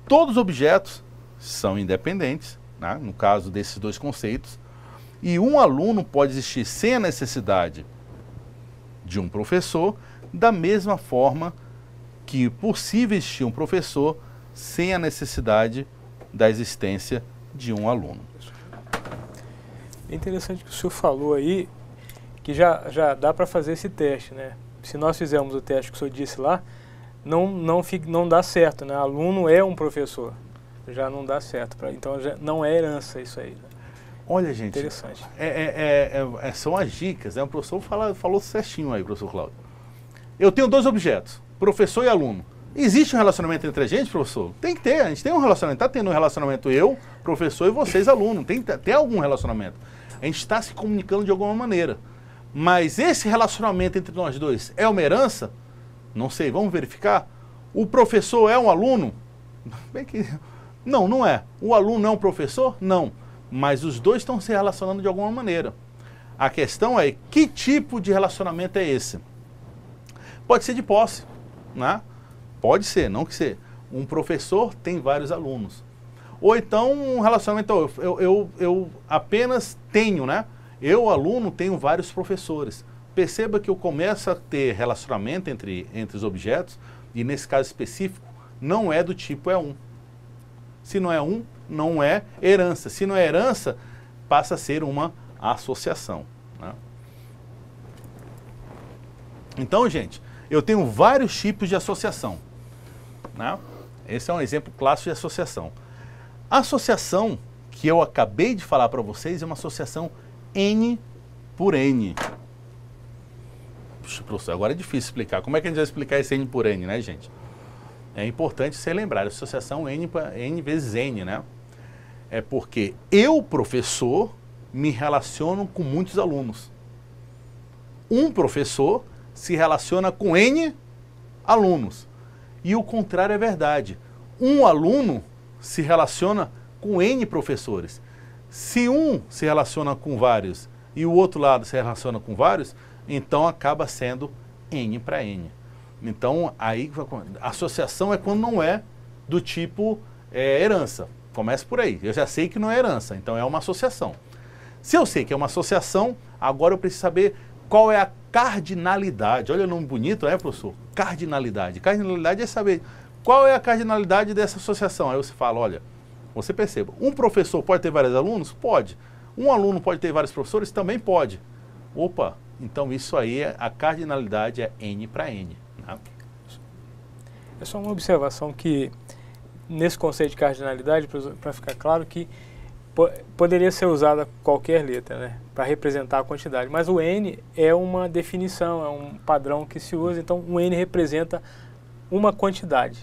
todos os objetos são independentes, né? No caso desses dois conceitos, e um aluno pode existir sem a necessidade de um professor, da mesma forma que é possível existir um professor sem a necessidade da existência de um aluno. É interessante que o senhor falou aí, que já dá para fazer esse teste, né? Se nós fizermos o teste que o senhor disse lá, não dá certo, né? Aluno é um professor, já não dá certo. Então já não é herança isso aí, né? Olha, gente, interessante. São as dicas, né? O professor falou certinho aí, professor Cláudio. Eu tenho dois objetos, professor e aluno. Existe um relacionamento entre a gente, professor? Tem que ter, a gente tem um relacionamento. Está tendo um relacionamento eu, professor, e vocês, aluno. Tem algum relacionamento. A gente está se comunicando de alguma maneira. Mas esse relacionamento entre nós dois é uma herança? Não sei, vamos verificar. O professor é um aluno? Bem que... Não, não é. O aluno é um professor? Não. Mas os dois estão se relacionando de alguma maneira. A questão é, que tipo de relacionamento é esse? Pode ser de posse, né? Pode ser, não que ser. Um professor tem vários alunos. Ou então um relacionamento, eu apenas tenho, né? Eu, aluno, tenho vários professores. Perceba que eu começo a ter relacionamento entre os objetos, e nesse caso específico, não é do tipo é um. Se não é um, não é herança. Se não é herança, passa a ser uma associação, né? Então, gente, eu tenho vários tipos de associação, né? Esse é um exemplo clássico de associação. A associação que eu acabei de falar para vocês é uma associação N por N. Puxa, professor, agora é difícil explicar. Como é que a gente vai explicar esse N por N, né, gente? É importante você lembrar, a associação N vezes N, né? É porque eu, professor, me relaciono com muitos alunos. Um professor se relaciona com N alunos. E o contrário é verdade. Um aluno se relaciona com N professores. Se um se relaciona com vários e o outro lado se relaciona com vários, então acaba sendo N para N. Então, aí, a associação é quando não é do tipo herança. Começa por aí. Eu já sei que não é herança, então é uma associação. Se eu sei que é uma associação, agora eu preciso saber qual é a cardinalidade. Olha o nome bonito, professor? Cardinalidade. Cardinalidade é saber qual é a cardinalidade dessa associação. Aí você fala, olha, você perceba, um professor pode ter vários alunos? Pode. Um aluno pode ter vários professores? Também pode. Opa, então isso aí, a cardinalidade é N para N. Né? É só uma observação que, nesse conceito de cardinalidade, para ficar claro que poderia ser usada qualquer letra, né, para representar a quantidade, mas o N é uma definição, é um padrão que se usa, então o N representa uma quantidade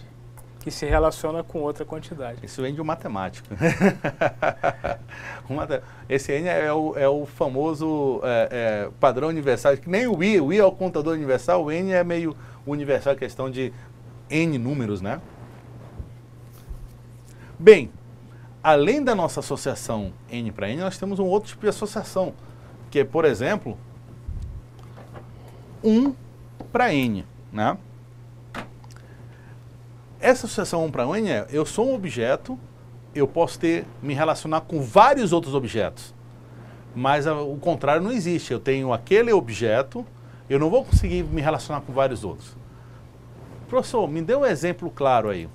que se relaciona com outra quantidade. Isso vem de um matemático. Esse N é o famoso padrão universal, que nem o I é o contador universal, o N é meio universal, a questão de N números, né? Bem, além da nossa associação N para N, nós temos um outro tipo de associação, que é, por exemplo, 1 para N, né? essa associação 1 para N é, eu sou um objeto, eu posso me relacionar com vários outros objetos, mas o contrário não existe. Eu tenho aquele objeto, eu não vou conseguir me relacionar com vários outros. Professor, me dê um exemplo claro aí.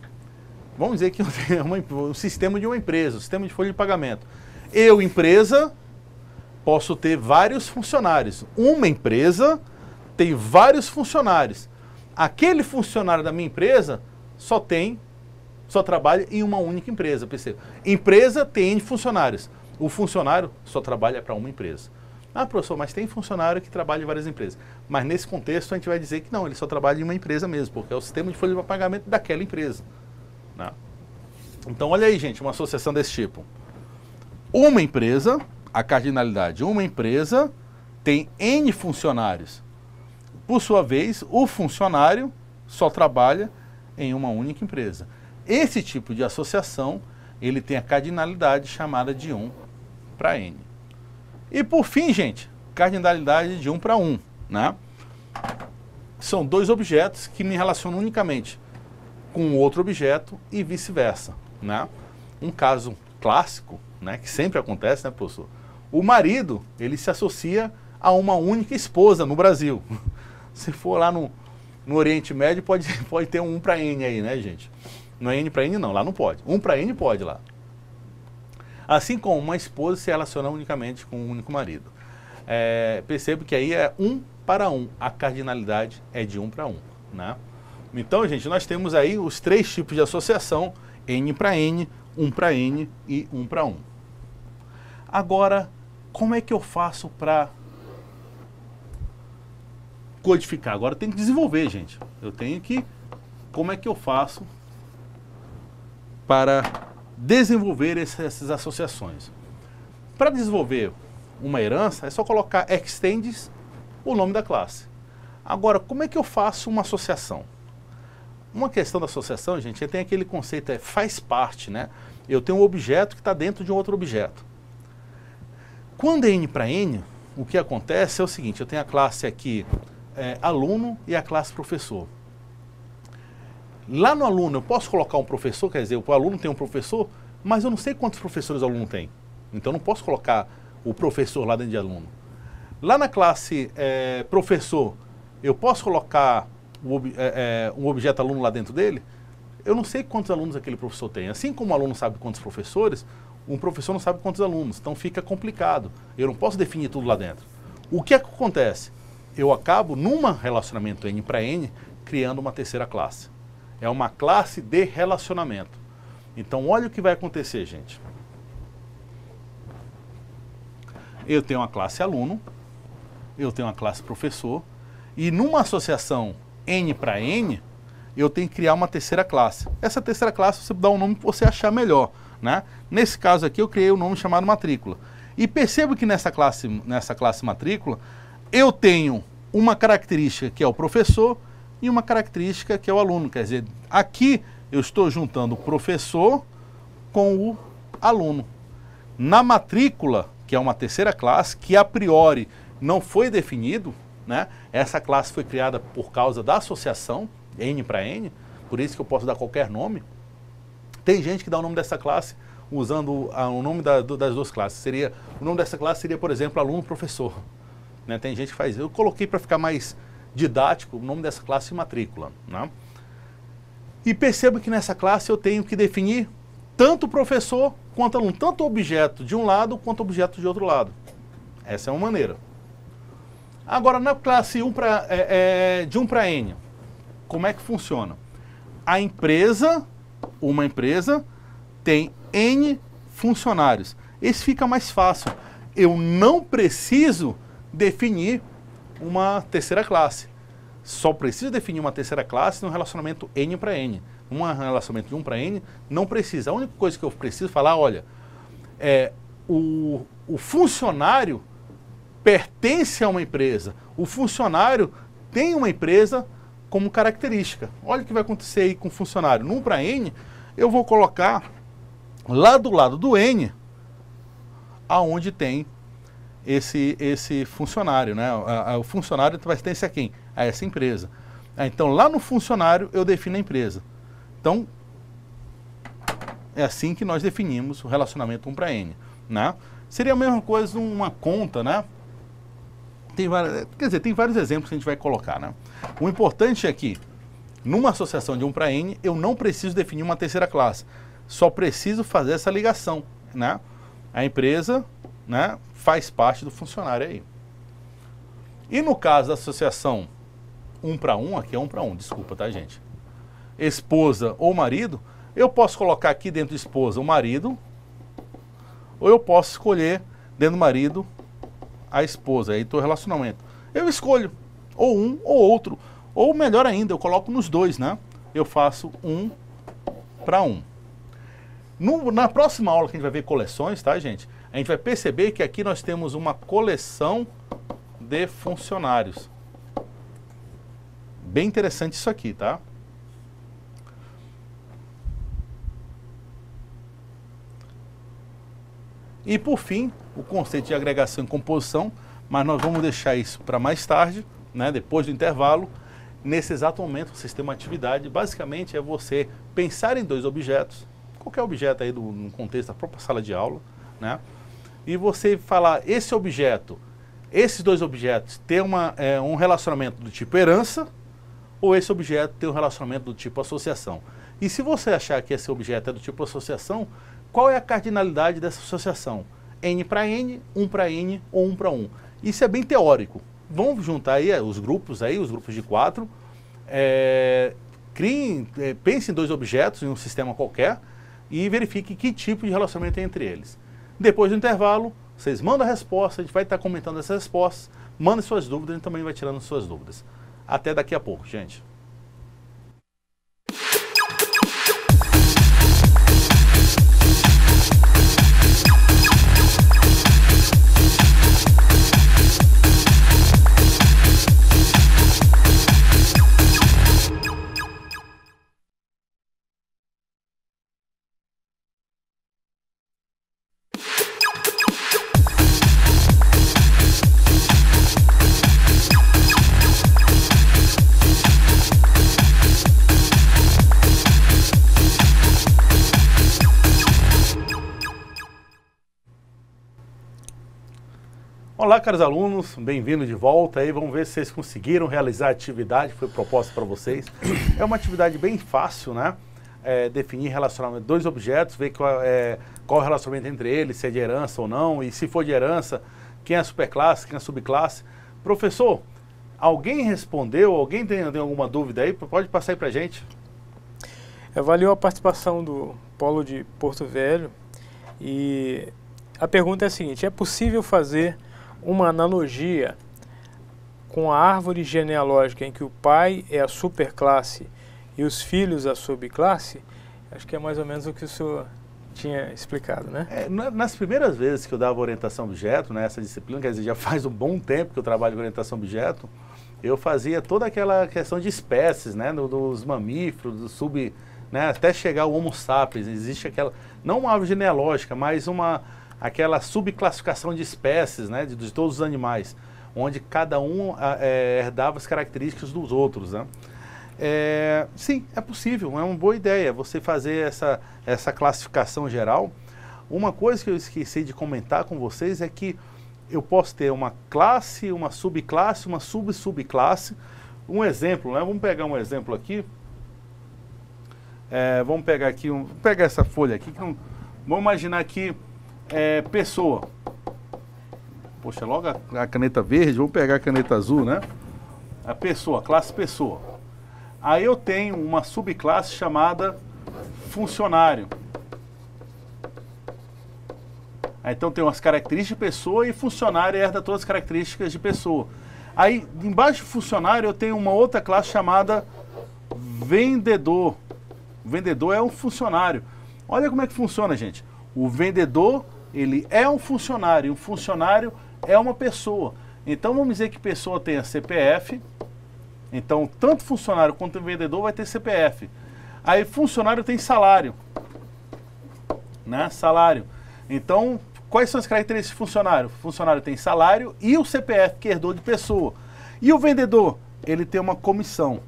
Vamos dizer que eu tenho um sistema de uma empresa, um sistema de folha de pagamento. Eu, empresa, posso ter vários funcionários. Uma empresa tem vários funcionários. Aquele funcionário da minha empresa só trabalha em uma única empresa, perceba. Empresa tem N funcionários. O funcionário só trabalha para uma empresa. Ah, professor, mas tem funcionário que trabalha em várias empresas. Mas nesse contexto a gente vai dizer que não, ele só trabalha em uma empresa mesmo, porque é o sistema de folha de pagamento daquela empresa. Né? Então olha aí, gente, uma associação desse tipo. Uma empresa, a cardinalidade, uma empresa tem N funcionários. Por sua vez, o funcionário só trabalha em uma única empresa. Esse tipo de associação, ele tem a cardinalidade chamada de 1 para N. E por fim, gente, cardinalidade de 1 para 1. Né? São dois objetos que me relacionam unicamente com outro objeto e vice-versa. Né? Um caso clássico, né, que sempre acontece, né, professor? O marido, ele se associa a uma única esposa no Brasil. Se for lá no Oriente Médio, pode ter um 1 para N aí, né, gente? Não é N para N não, lá não pode. 1 para N pode lá. Assim como uma esposa se relaciona unicamente com um único marido. Percebo que aí é 1 para 1. A cardinalidade é de 1 para 1. Né? Então, gente, nós temos aí os 3 tipos de associação. N para N, 1 para N e 1 para 1. Agora, como é que eu faço para codificar? Agora eu tenho que desenvolver, gente. Como é que eu faço para desenvolver essas associações? Para desenvolver uma herança, é só colocar extends, o nome da classe. Agora, como é que eu faço uma associação? Uma questão da associação, gente, tem aquele conceito, faz parte, né? Eu tenho um objeto que está dentro de um outro objeto. Quando é N para N, o que acontece é o seguinte, eu tenho a classe aqui, aluno, e a classe professor. Lá no aluno eu posso colocar um professor, quer dizer, o aluno tem um professor, mas eu não sei quantos professores o aluno tem. Então eu não posso colocar o professor lá dentro de aluno. Lá na classe professor, eu posso colocar um objeto aluno lá dentro dele? Eu não sei quantos alunos aquele professor tem. Assim como o aluno sabe quantos professores, um professor não sabe quantos alunos. Então fica complicado. Eu não posso definir tudo lá dentro. O que é que acontece? Eu acabo, num relacionamento N para N, criando uma terceira classe. É uma classe de relacionamento. Então olha o que vai acontecer, gente. Eu tenho uma classe aluno, eu tenho uma classe professor, e numa associação N para N, eu tenho que criar uma terceira classe. Essa terceira classe você dá um nome que você achar melhor. Né? Nesse caso aqui eu criei um nome chamado matrícula. E percebo que nessa classe matrícula, eu tenho uma característica que é o professor e uma característica que é o aluno. Quer dizer, aqui eu estou juntando o professor com o aluno. Na matrícula, que é uma terceira classe, que a priori não foi definido, né? Essa classe foi criada por causa da associação, N para N, por isso que eu posso dar qualquer nome. Tem gente que dá o nome dessa classe usando o nome das duas classes. O nome dessa classe seria, por exemplo, aluno-professor. Né? Tem gente que faz isso. Eu coloquei para ficar mais didático o nome dessa classe matrícula. Né? E perceba que nessa classe eu tenho que definir tanto o professor quanto o aluno, tanto o objeto de um lado quanto o objeto de outro lado. Essa é uma maneira. Agora, na classe de 1 para N, como é que funciona? Uma empresa tem N funcionários. Esse fica mais fácil. Eu não preciso definir uma terceira classe. Só preciso definir uma terceira classe no relacionamento N para N. Um relacionamento de 1 para N, não precisa. A única coisa que eu preciso falar, olha, o funcionário pertence a uma empresa. O funcionário tem uma empresa como característica. Olha o que vai acontecer aí com o funcionário. No 1 para N, eu vou colocar lá do lado do N, aonde tem esse funcionário, né? O funcionário vai pertencer a quem? A essa empresa. Então, lá no funcionário, eu defino a empresa. Então, é assim que nós definimos o relacionamento 1 para N, né? Seria a mesma coisa uma conta, né? Tem vários exemplos que a gente vai colocar, né? O importante é que, numa associação de 1 para N, eu não preciso definir uma terceira classe. Só preciso fazer essa ligação, né? A empresa, né, faz parte do funcionário aí. E no caso da associação 1 para 1, aqui é 1 para 1, desculpa, tá, gente? Esposa ou marido, eu posso colocar aqui dentro de esposa o marido, ou eu posso escolher dentro do marido a esposa, aí do relacionamento. Eu escolho ou um ou outro, ou melhor ainda, eu coloco nos dois, né? Eu faço 1 para 1. Na próxima aula que a gente vai ver coleções, tá, gente? A gente vai perceber que aqui nós temos uma coleção de funcionários. Bem interessante isso aqui, tá? E por fim, o conceito de agregação e composição, mas nós vamos deixar isso para mais tarde, né, depois do intervalo. Nesse exato momento, vocês têm uma atividade, basicamente é você pensar em dois objetos, qualquer objeto aí no contexto da própria sala de aula, né, e você falar, esses dois objetos têm um relacionamento do tipo herança, ou esse objeto tem um relacionamento do tipo associação. E se você achar que esse objeto é do tipo associação, qual é a cardinalidade dessa associação? N para N, 1 para N ou 1 para 1. Isso é bem teórico. Vamos juntar aí os grupos de 4. Pense em dois objetos em um sistema qualquer e verifique que tipo de relacionamento tem entre eles. Depois do intervalo, vocês mandam a resposta, a gente vai estar comentando essas respostas, mandem suas dúvidas e também vai tirando suas dúvidas. Até daqui a pouco, gente. Olá, caros alunos, bem-vindos de volta aí. Vamos ver se vocês conseguiram realizar a atividade que foi proposta para vocês. É uma atividade bem fácil, né? Definir relacionamento de dois objetos, ver qual é o relacionamento entre eles, se é de herança ou não, e se for de herança, quem é a superclasse, quem é a subclasse. Professor, alguém respondeu? Alguém tem alguma dúvida aí? Pode passar aí para a gente. Avaliou a participação do Polo de Porto Velho e a pergunta é a seguinte: é possível fazer uma analogia com a árvore genealógica em que o pai é a superclasse e os filhos a subclasse? Acho que é mais ou menos o que o senhor tinha explicado, né? Nas primeiras vezes que eu dava orientação a objeto, né, essa disciplina, quer dizer, já faz um bom tempo que eu trabalho com orientação a objeto, eu fazia toda aquela questão de espécies, né, dos mamíferos, né, até chegar ao Homo sapiens. Existe aquela, não uma árvore genealógica, mas aquela subclassificação de espécies, né, de todos os animais, onde cada um herdava as características dos outros, né? Sim, é possível, é uma boa ideia você fazer essa classificação geral. Uma coisa que eu esqueci de comentar com vocês é que eu posso ter uma classe, uma subclasse, uma subclasse. Um exemplo, né? Vamos pegar um exemplo aqui. Vamos pegar aqui, pegar essa folha aqui. Vamos imaginar que pessoa. Poxa, logo a caneta verde, vamos pegar a caneta azul, né? A pessoa, classe pessoa. Aí eu tenho uma subclasse chamada funcionário. Então tem umas características de pessoa e funcionário herda todas as características de pessoa. Aí embaixo de funcionário eu tenho uma outra classe chamada vendedor. O vendedor é um funcionário. Olha como é que funciona, gente. O vendedor, ele é um funcionário, e o funcionário é uma pessoa. Então vamos dizer que pessoa tem a CPF. Então tanto funcionário quanto vendedor vai ter CPF. Aí funcionário tem salário, né? Salário. Então quais são as características de funcionário? O funcionário tem salário e o CPF que herdou de pessoa. E o vendedor, ele tem uma comissão.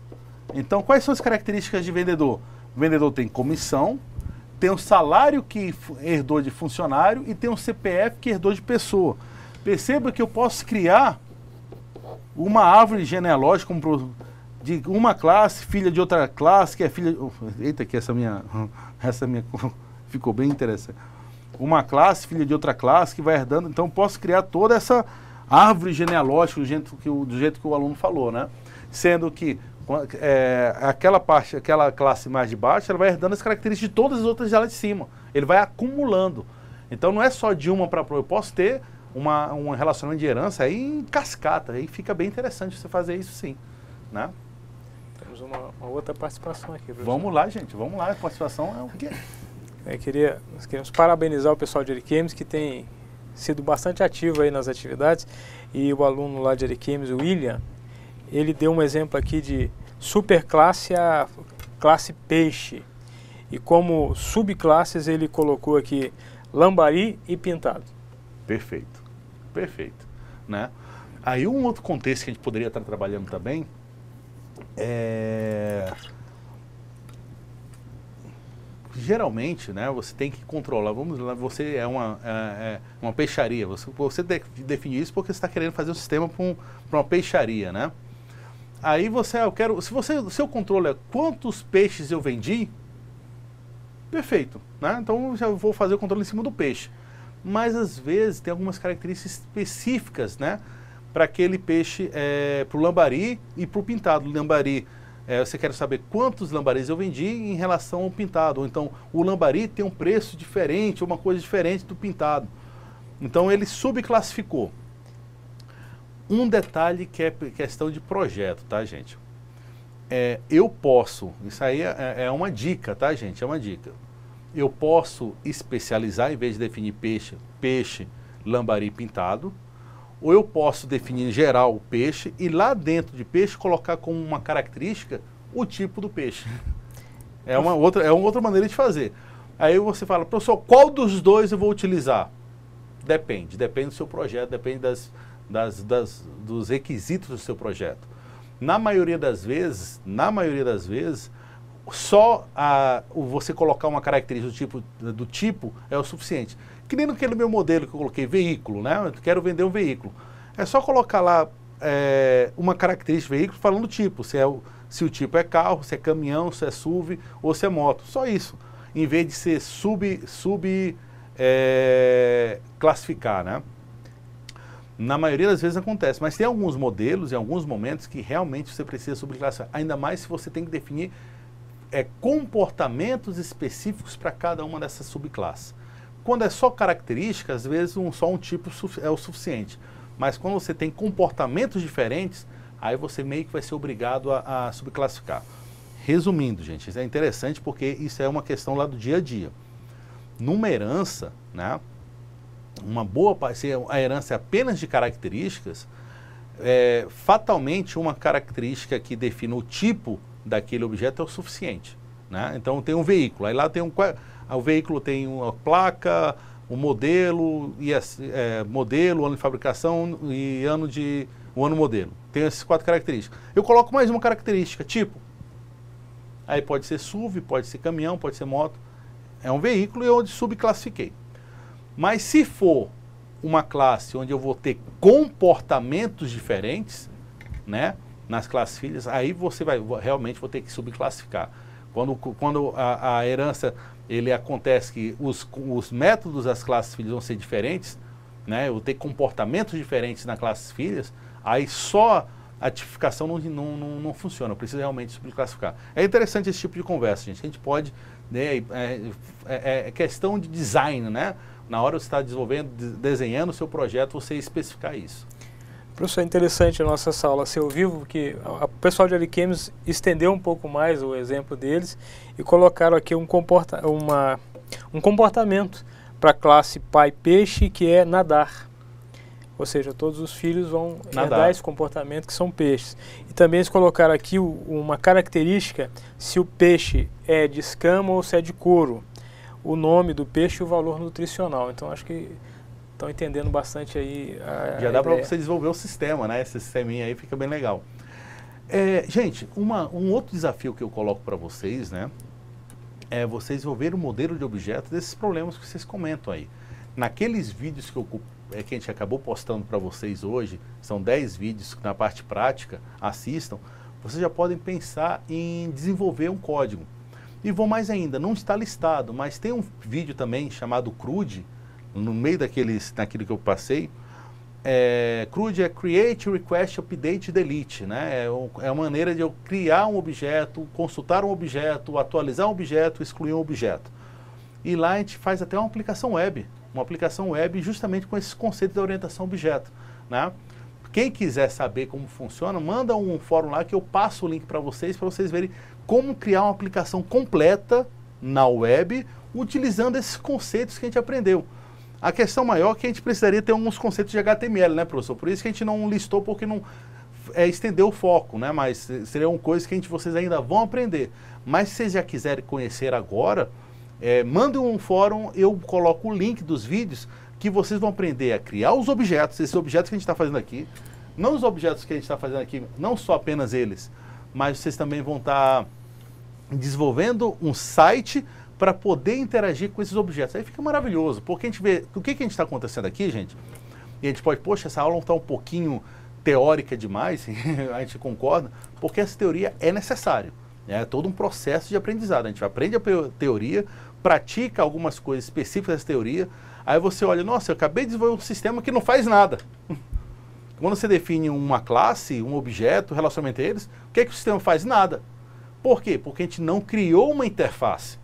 Então quais são as características de vendedor? O vendedor tem comissão, tem o salário que herdou de funcionário e tem o CPF que herdou de pessoa. Perceba que eu posso criar uma árvore genealógica de uma classe, filha de outra classe, que é filha... Eita, que essa minha ficou bem interessante. Uma classe, filha de outra classe, que vai herdando. Então, eu posso criar toda essa árvore genealógica do jeito que o aluno falou, né? Sendo que aquela classe mais de baixo, ela vai herdando as características de todas as outras lá de cima. Ele vai acumulando. Então, não é só de uma para... Eu posso ter um relacionamento de herança aí em cascata. Aí fica bem interessante você fazer isso, sim, né? Temos uma outra participação aqui, professor. Vamos lá, gente. Vamos lá. A participação é o quê? Nós queremos parabenizar o pessoal de Ariquemes, que tem sido bastante ativo aí nas atividades, e o aluno lá de Ariquemes, o William, ele deu um exemplo aqui de superclasse a classe peixe, e como subclasses ele colocou aqui lambari e pintado. Perfeito, perfeito, né? Aí um outro contexto que a gente poderia estar trabalhando também geralmente, né, você tem que controlar, vamos lá, você é uma peixaria, você define isso porque você está querendo fazer o sistema para uma peixaria, né? Aí se seu controle é quantos peixes eu vendi, perfeito, né? Então eu vou fazer o controle em cima do peixe. Mas às vezes tem algumas características específicas, né, para aquele peixe, para o lambari e para o pintado. O lambari, você quer saber quantos lambaris eu vendi em relação ao pintado. Ou então, o lambari tem um preço diferente, uma coisa diferente do pintado. Então, ele subclassificou. Um detalhe que é questão de projeto, tá, gente? Eu posso, isso aí é uma dica, tá, gente? É uma dica. Eu posso especializar, em vez de definir peixe, lambari pintado, ou eu posso definir em geral o peixe e lá dentro de peixe colocar como uma característica o tipo do peixe. É uma outra maneira de fazer. Aí você fala, professor, qual dos dois eu vou utilizar? Depende do seu projeto, depende dos requisitos do seu projeto. Na maioria das vezes, só você colocar uma característica do tipo é o suficiente. Que nem naquele meu modelo que eu coloquei, veículo, né? Eu quero vender um veículo. É só colocar lá uma característica do veículo falando o tipo. Se o tipo é carro, se é caminhão, se é SUV ou se é moto. Só isso. Em vez de ser classificar, né? Na maioria das vezes acontece, mas tem alguns modelos e alguns momentos que realmente você precisa subclassificar. Ainda mais se você tem que definir comportamentos específicos para cada uma dessas subclasses. Quando é só características, às vezes só um tipo é o suficiente. Mas quando você tem comportamentos diferentes, aí você meio que vai ser obrigado a subclassificar. Resumindo, gente, isso é interessante porque isso é uma questão lá do dia a dia. Numa herança, né, se a herança é apenas de características, fatalmente uma característica que define o tipo daquele objeto é o suficiente, né? Então tem um veículo, aí lá tem o veículo tem uma placa, o modelo, modelo, ano de fabricação e o ano modelo. Tem essas 4 características. Eu coloco mais uma característica, tipo. Aí pode ser SUV, pode ser caminhão, pode ser moto. É um veículo e eu subclassifiquei. Mas se for uma classe onde eu vou ter comportamentos diferentes, né, nas classes filhas, aí você realmente vou ter que subclassificar. Quando a herança, acontece que os métodos das classes filhas vão ser diferentes, né, eu vou ter comportamentos diferentes nas classes filhas, aí só a tipificação não funciona, eu preciso realmente subclassificar. É interessante esse tipo de conversa, gente. A gente pode, né, é questão de design, né? Na hora que você está desenhando o seu projeto, você especificar isso. Professor, é interessante a nossa sala ser ao vivo, porque o pessoal de Ariquemes estendeu um pouco mais o exemplo deles e colocaram aqui um comportamento para a classe pai peixe, que é nadar. Ou seja, todos os filhos vão herdar esse comportamento, que são peixes. E também eles colocaram aqui uma característica, se o peixe é de escama ou se é de couro. O nome do peixe e o valor nutricional. Então, acho que estão entendendo bastante aí Já dá para você desenvolver o sistema, né? Esse sisteminha aí fica bem legal. Gente, um outro desafio que eu coloco para vocês, né? é você desenvolver um modelo de objeto desses problemas que vocês comentam aí. Naqueles vídeos que a gente acabou postando para vocês hoje, são 10 vídeos na parte prática, assistam, vocês já podem pensar em desenvolver um código. E vou mais ainda, não está listado, mas tem um vídeo também chamado CRUD, no meio daquilo que eu passei. CRUD é Create, Request, Update, Delete, né? É uma maneira de eu criar um objeto, consultar um objeto, atualizar um objeto, excluir um objeto. E lá a gente faz até uma aplicação web justamente com esses conceitos da orientação a objeto, né? Quem quiser saber como funciona, manda um fórum lá que eu passo o link para vocês verem como criar uma aplicação completa na web utilizando esses conceitos que a gente aprendeu. A questão maior é que a gente precisaria ter alguns conceitos de HTML, né, professor? Por isso que a gente não listou, porque não estendeu o foco, né? Mas seriam coisas que vocês ainda vão aprender. Mas se vocês já quiserem conhecer agora, mandem um fórum, eu coloco o link dos vídeos que vocês vão aprender a criar os objetos, esses objetos que a gente está fazendo aqui. Não os objetos que a gente está fazendo aqui, não só apenas eles, mas vocês também vão estar desenvolvendo um site para poder interagir com esses objetos. Aí fica maravilhoso, porque a gente vê o que a gente está acontecendo aqui, gente, e a gente pode, poxa, essa aula está um pouquinho teórica demais, a gente concorda, porque essa teoria é necessária. É todo um processo de aprendizado. A gente aprende a teoria, pratica algumas coisas específicas dessa teoria, aí você olha, nossa, eu acabei de desenvolver um sistema que não faz nada. Quando você define uma classe, um objeto, relacionamento a eles, o que é que o sistema faz? Nada. Por quê? Porque a gente não criou uma interface.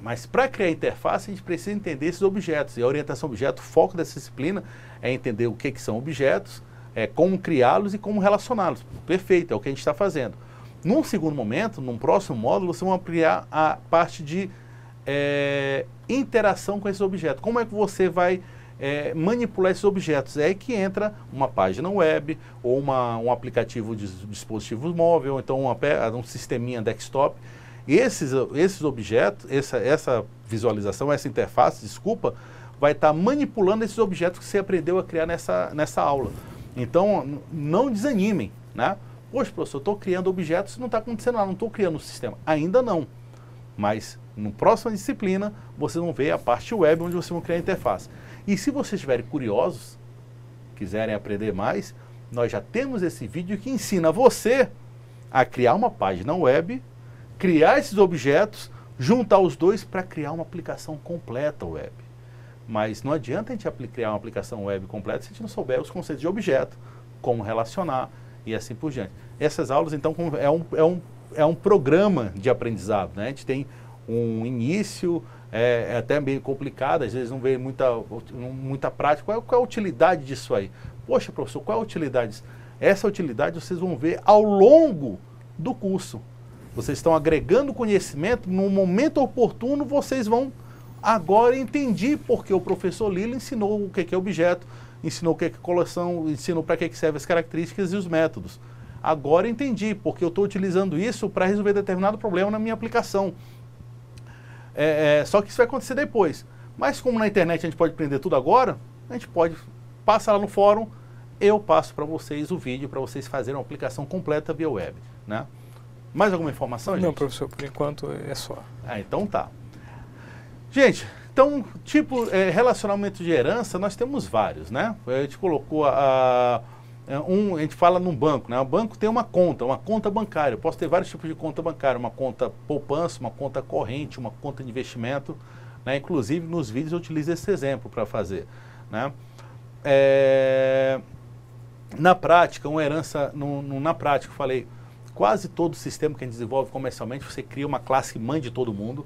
Mas para criar interface, a gente precisa entender esses objetos. E a orientação a objeto, o foco dessa disciplina é entender o que são objetos, como criá-los e como relacioná-los. Perfeito, é o que a gente está fazendo. Num segundo momento, num próximo módulo, vocês vão ampliar a parte de interação com esses objetos. Como é que você vai manipular esses objetos? É aí que entra uma página web, ou um aplicativo de dispositivo móvel, ou então um sisteminha desktop. Esses objetos, essa visualização, essa interface, desculpa, vai estar manipulando esses objetos que você aprendeu a criar nessa aula. Então, não desanimem, né? Poxa, professor, eu estou criando objetos e não está acontecendo nada, não estou criando um sistema. Ainda não. Mas, na próxima disciplina, vocês vão ver a parte web, onde vocês vão criar a interface. E se vocês estiverem curiosos, quiserem aprender mais, nós já temos esse vídeo que ensina você a criar uma página web, criar esses objetos, juntar os dois para criar uma aplicação completa web. Mas não adianta a gente criar uma aplicação web completa se a gente não souber os conceitos de objeto, como relacionar e assim por diante. Essas aulas, então, é um programa de aprendizado, né? A gente tem um início, é até meio complicado, às vezes não vê muita prática. Qual é a utilidade disso aí? Poxa, professor, qual é a utilidade disso? Essa utilidade vocês vão ver ao longo do curso. Vocês estão agregando conhecimento, no momento oportuno vocês vão agora entender porque o professor Lila ensinou o que é objeto, ensinou o que é coleção, ensinou para que servem as características e os métodos. Agora entendi, porque eu estou utilizando isso para resolver determinado problema na minha aplicação. Só que isso vai acontecer depois. Mas como na internet a gente pode aprender tudo agora, a gente pode passar lá no fórum, eu passo para vocês o vídeo para vocês fazerem uma aplicação completa via web, né? Mais alguma informação, gente? Não, professor, por enquanto é só. Então tá. Gente, então, relacionamento de herança, nós temos vários, né? A gente colocou a gente fala num banco, né? O banco tem uma conta bancária. Eu posso ter vários tipos de conta bancária, uma conta poupança, uma conta corrente, uma conta de investimento, né? Inclusive, nos vídeos eu utilizo esse exemplo para fazer, né? Na prática, uma herança, na prática, eu falei, quase todo sistema que a gente desenvolve comercialmente, você cria uma classe mãe de todo mundo.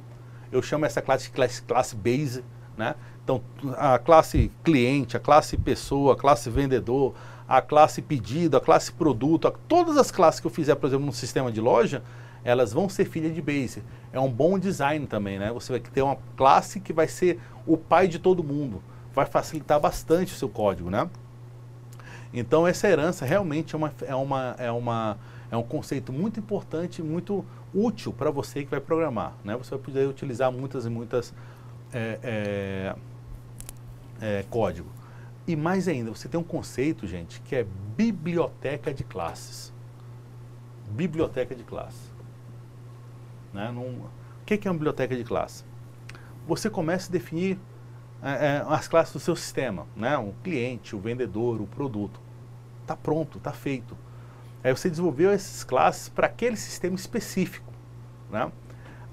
Eu chamo essa classe de classe base, né? Então, a classe cliente, a classe pessoa, a classe vendedor, a classe pedido, a classe produto, todas as classes que eu fizer, por exemplo, no sistema de loja, elas vão ser filha de base. É um bom design também, né? Você vai ter uma classe que vai ser o pai de todo mundo. Vai facilitar bastante o seu código, né? Então, essa herança realmente é um conceito muito importante, muito útil para você que vai programar, né? Você vai poder utilizar muitas e muitas código. E mais ainda, você tem um conceito, gente, que é biblioteca de classes. Biblioteca de classes. Né? que é uma biblioteca de classe? Você começa a definir as classes do seu sistema, né? O cliente, o vendedor, o produto. Está pronto, está feito. Aí você desenvolveu essas classes para aquele sistema específico, né?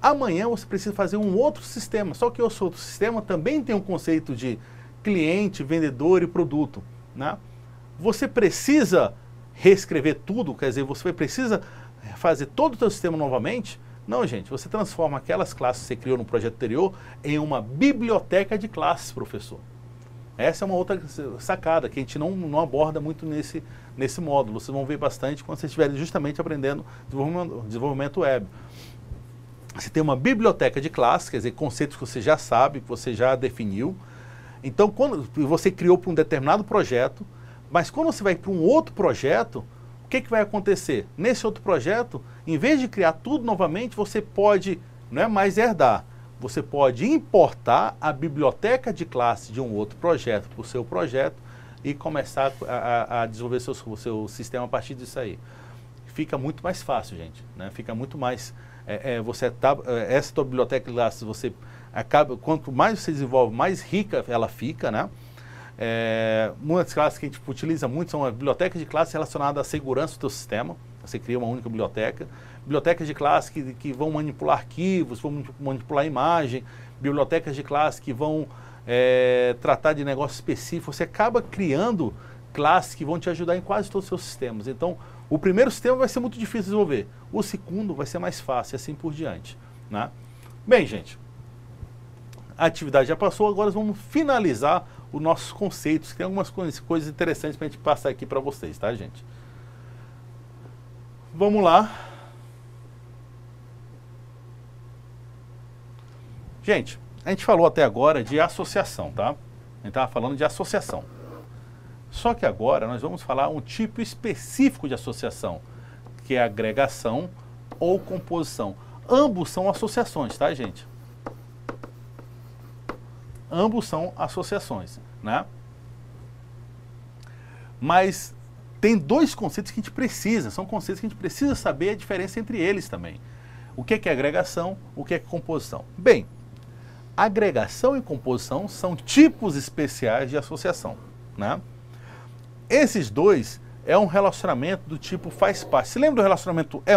Amanhã você precisa fazer um outro sistema, só que o seu outro sistema também tem um conceito de cliente, vendedor e produto, né? Você precisa reescrever tudo, quer dizer, você precisa fazer todo o seu sistema novamente? Não, gente, você transforma aquelas classes que você criou no projeto anterior em uma biblioteca de classes, professor. Essa é uma outra sacada que a gente não aborda muito nesse módulo. Vocês vão ver bastante quando vocês estiverem justamente aprendendo desenvolvimento web. Você tem uma biblioteca de classes, quer dizer, conceitos que você já sabe, que você já definiu. Então, quando você criou para um determinado projeto, mas quando você vai para um outro projeto, o que vai acontecer? Nesse outro projeto, em vez de criar tudo novamente, você pode, não é mais herdar, você pode importar a biblioteca de classe de um outro projeto para o seu projeto e começar a desenvolver o seu sistema a partir disso aí. Fica muito mais fácil, gente, né? Fica muito mais... essa tua biblioteca de classes, você acaba, quanto mais você desenvolve, mais rica ela fica, né? Uma das classes que a gente utiliza muito são as bibliotecas de classe relacionadas à segurança do teu sistema. Você cria uma única biblioteca. Bibliotecas de classe que vão manipular arquivos, vão manipular imagem. Bibliotecas de classe que vão tratar de negócio específico. Você acaba criando classes que vão te ajudar em quase todos os seus sistemas. Então, o primeiro sistema vai ser muito difícil de desenvolver. O segundo vai ser mais fácil, e assim por diante, né? Bem, gente, a atividade já passou, agora vamos finalizar os nossos conceitos. Tem algumas coisas interessantes para a gente passar aqui para vocês, tá, gente? Vamos lá. Gente, a gente falou até agora de associação, tá? A gente estava falando de associação. Só que agora nós vamos falar um tipo específico de associação, que é agregação ou composição. Ambos são associações, tá, gente? Ambos são associações, né? Mas tem dois conceitos que a gente precisa, são conceitos que a gente precisa saber a diferença entre eles também. O que é agregação, o que é composição? Bem, agregação e composição são tipos especiais de associação, né? Esses dois é um relacionamento do tipo faz parte. Se lembra do relacionamento é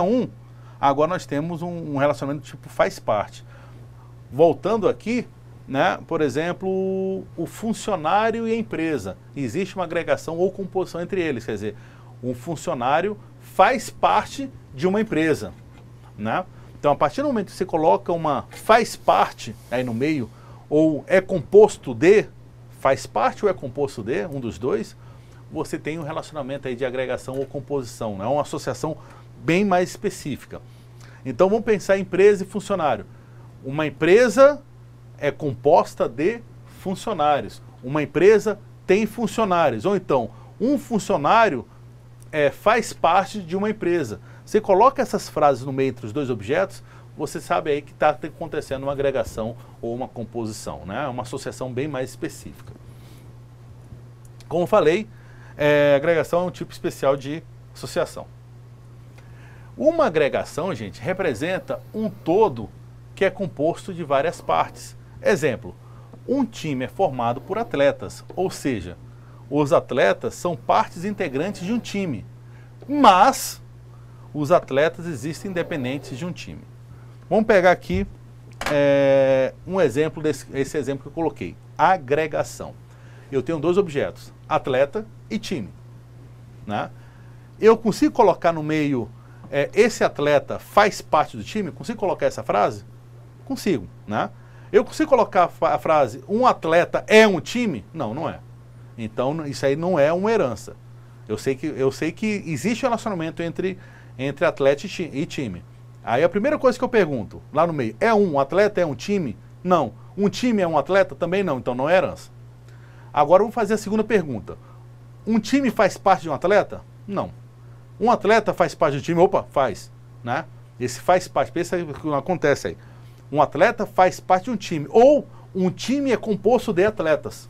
agora nós temos um relacionamento do tipo faz parte. Voltando aqui, né, por exemplo, o funcionário e a empresa. Existe uma agregação ou composição entre eles, quer dizer, um funcionário faz parte de uma empresa, né? Então, a partir do momento que você coloca uma faz parte aí no meio, ou é composto de, faz parte ou é composto de, um dos dois, você tem um relacionamento aí de agregação ou composição, né? Uma associação bem mais específica. Então, vamos pensar em empresa e funcionário. Uma empresa é composta de funcionários. Uma empresa tem funcionários. Ou então, um funcionário faz parte de uma empresa. Você coloca essas frases no meio entre os dois objetos, você sabe aí que está acontecendo uma agregação ou uma composição, né? Uma associação bem mais específica. Como falei, agregação é um tipo especial de associação. Uma agregação, gente, representa um todo que é composto de várias partes. Exemplo, um time é formado por atletas, ou seja, os atletas são partes integrantes de um time, mas os atletas existem independentes de um time. Vamos pegar aqui um exemplo esse exemplo que eu coloquei, agregação. Eu tenho dois objetos, atleta e time, né? Eu consigo colocar no meio, esse atleta faz parte do time? Consigo colocar essa frase? Consigo, né? Eu consigo colocar a frase, um atleta é um time? Não, não é. Então, isso aí não é uma herança. Eu sei que existe um relacionamento entre atleta e time. Aí a primeira coisa que eu pergunto, lá no meio, um atleta é um time? Não. Um time é um atleta? Também não, então não é herança. Agora eu vou fazer a segunda pergunta. Um time faz parte de um atleta? Não. Um atleta faz parte de um time? Opa, faz, né? Esse faz parte, pensa o que acontece aí. Um atleta faz parte de um time, ou um time é composto de atletas.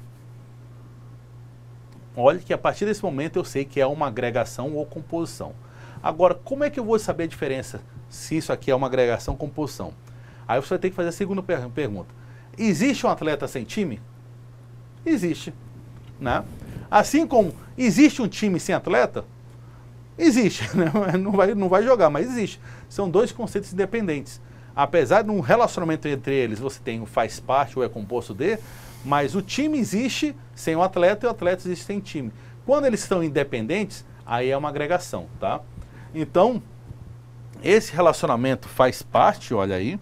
Olha que a partir desse momento eu sei que é uma agregação ou composição. Agora, como é que eu vou saber a diferença se isso aqui é uma agregação ou composição? Aí você vai ter que fazer a segunda pergunta. Existe um atleta sem time? Existe, né? Assim como existe um time sem atleta? Existe, né? Não vai jogar, mas existe. São dois conceitos independentes. Apesar de um relacionamento entre eles, você tem o faz parte ou é composto de, mas o time existe sem o atleta e o atleta existe sem time. Quando eles estão independentes, aí é uma agregação, tá? Então, esse relacionamento faz parte, olha aí,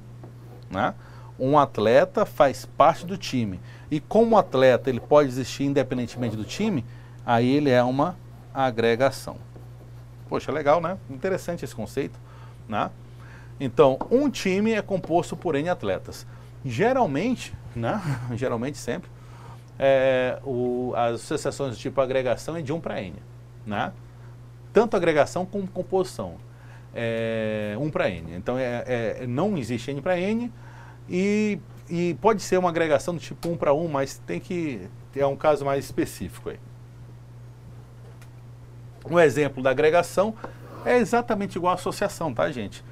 né? Um atleta faz parte do time. E como atleta ele pode existir independentemente do time, aí ele é uma agregação. Poxa, legal, né? Interessante esse conceito, né? Então, um time é composto por N atletas. Geralmente, né? Geralmente sempre, as associações do tipo agregação é de 1 para N, né? Tanto agregação como composição. 1 para N. Então, não existe N para N e pode ser uma agregação do tipo 1 para 1, mas é um caso mais específico aí. Um exemplo da agregação é exatamente igual à associação, tá, gente?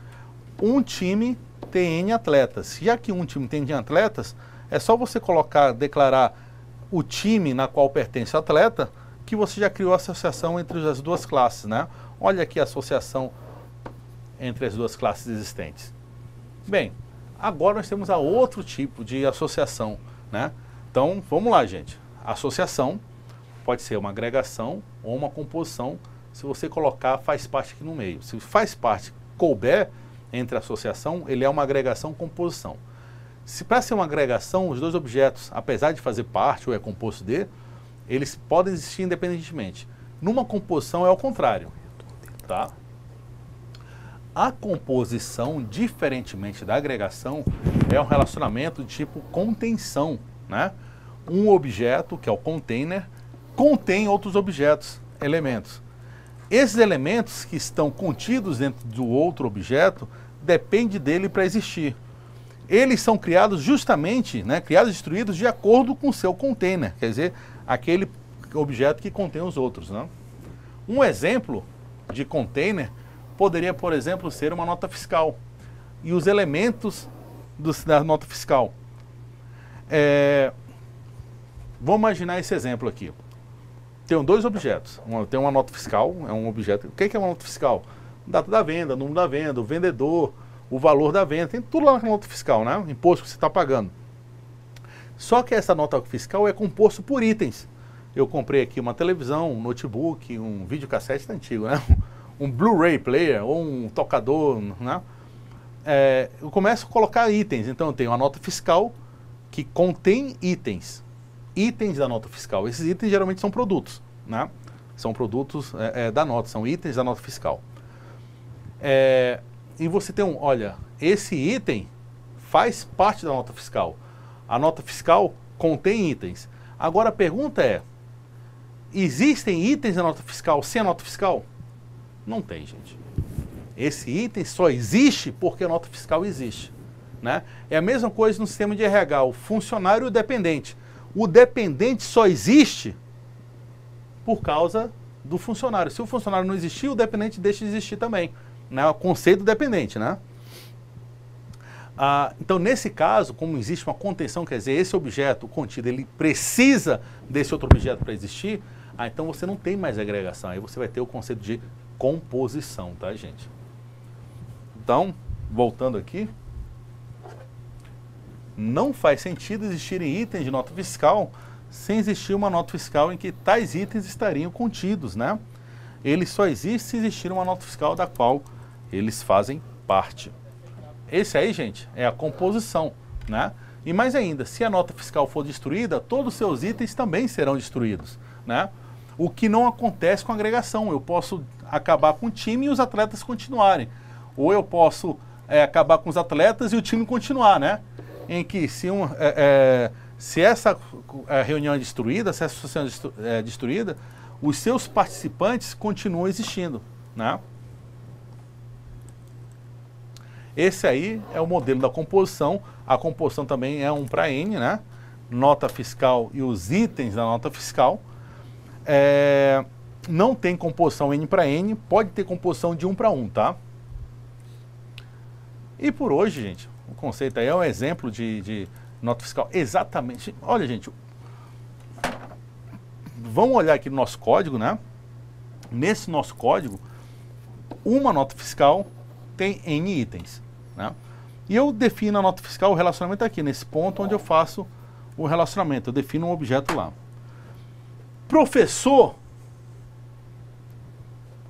Um time tem N atletas. Já que um time tem N atletas, é só você declarar o time na qual pertence o atleta, que você já criou a associação entre as duas classes, né? Olha aqui a associação entre as duas classes existentes. Bem, agora nós temos outro tipo de associação, né? Então, vamos lá, gente. Associação pode ser uma agregação ou uma composição, se você colocar faz parte aqui no meio. Se faz parte couber entre a associação, ele é uma agregação composição. Se para ser uma agregação, os dois objetos, apesar de fazer parte ou é composto de, eles podem existir independentemente. Numa composição é o contrário, tá? A composição, diferentemente da agregação, é um relacionamento de tipo contenção, né? Um objeto, que é o container, contém outros objetos, elementos. Esses elementos que estão contidos dentro do outro objeto, depende dele para existir. Eles são criados justamente, né, criados e destruídos de acordo com o seu container, quer dizer, aquele objeto que contém os outros, né? Um exemplo de container poderia, por exemplo, ser uma nota fiscal e os elementos da nota fiscal. Vamos imaginar esse exemplo aqui. Tem dois objetos. Tem uma nota fiscal, é um objeto. O que é uma nota fiscal? Data da venda, número da venda, o vendedor, o valor da venda, tem tudo lá na nota fiscal, né? O imposto que você está pagando. Só que essa nota fiscal é composta por itens. Eu comprei aqui uma televisão, um notebook, um videocassete antigo, né? Um Blu-ray player ou um tocador, né? Eu começo a colocar itens. Então eu tenho a nota fiscal que contém itens. Itens da nota fiscal. Esses itens geralmente são produtos, né? São produtos da nota, são itens da nota fiscal. E você tem olha, esse item faz parte da nota fiscal. A nota fiscal contém itens. Agora a pergunta é, existem itens da nota fiscal sem a nota fiscal? Não tem, gente. Esse item só existe porque a nota fiscal existe, né? É a mesma coisa no sistema de RH, o funcionário e o dependente. O dependente só existe por causa do funcionário. Se o funcionário não existir, o dependente deixa de existir também, né? O conceito do dependente, né? Então, nesse caso, como existe uma contenção, quer dizer, esse objeto contido, ele precisa desse outro objeto para existir, então você não tem mais agregação, aí você vai ter o conceito de composição, tá, gente? Então, voltando aqui, não faz sentido existirem itens de nota fiscal sem existir uma nota fiscal em que tais itens estariam contidos, né? Ele só existe se existir uma nota fiscal da qual eles fazem parte. Esse aí, gente, é a composição, né? E mais ainda, se a nota fiscal for destruída, todos os seus itens também serão destruídos, né? O que não acontece com a agregação. Eu posso acabar com o time e os atletas continuarem. Ou eu posso acabar com os atletas e o time continuar, né? Em que se essa reunião é destruída, se essa associação é destruída, os seus participantes continuam existindo, né? Esse aí é o modelo da composição. A composição também é 1 para N, né? Nota fiscal e os itens da nota fiscal. Não tem composição N para N, pode ter composição de 1 para 1, tá? E por hoje, gente, O conceito aí é um exemplo de nota fiscal. Exatamente. Olha, gente, vamos olhar aqui no nosso código, né? Nesse nosso código, uma nota fiscal tem N itens, né? E eu defino a nota fiscal, o relacionamento aqui, nesse ponto onde eu faço o relacionamento. Eu defino um objeto lá. Professor,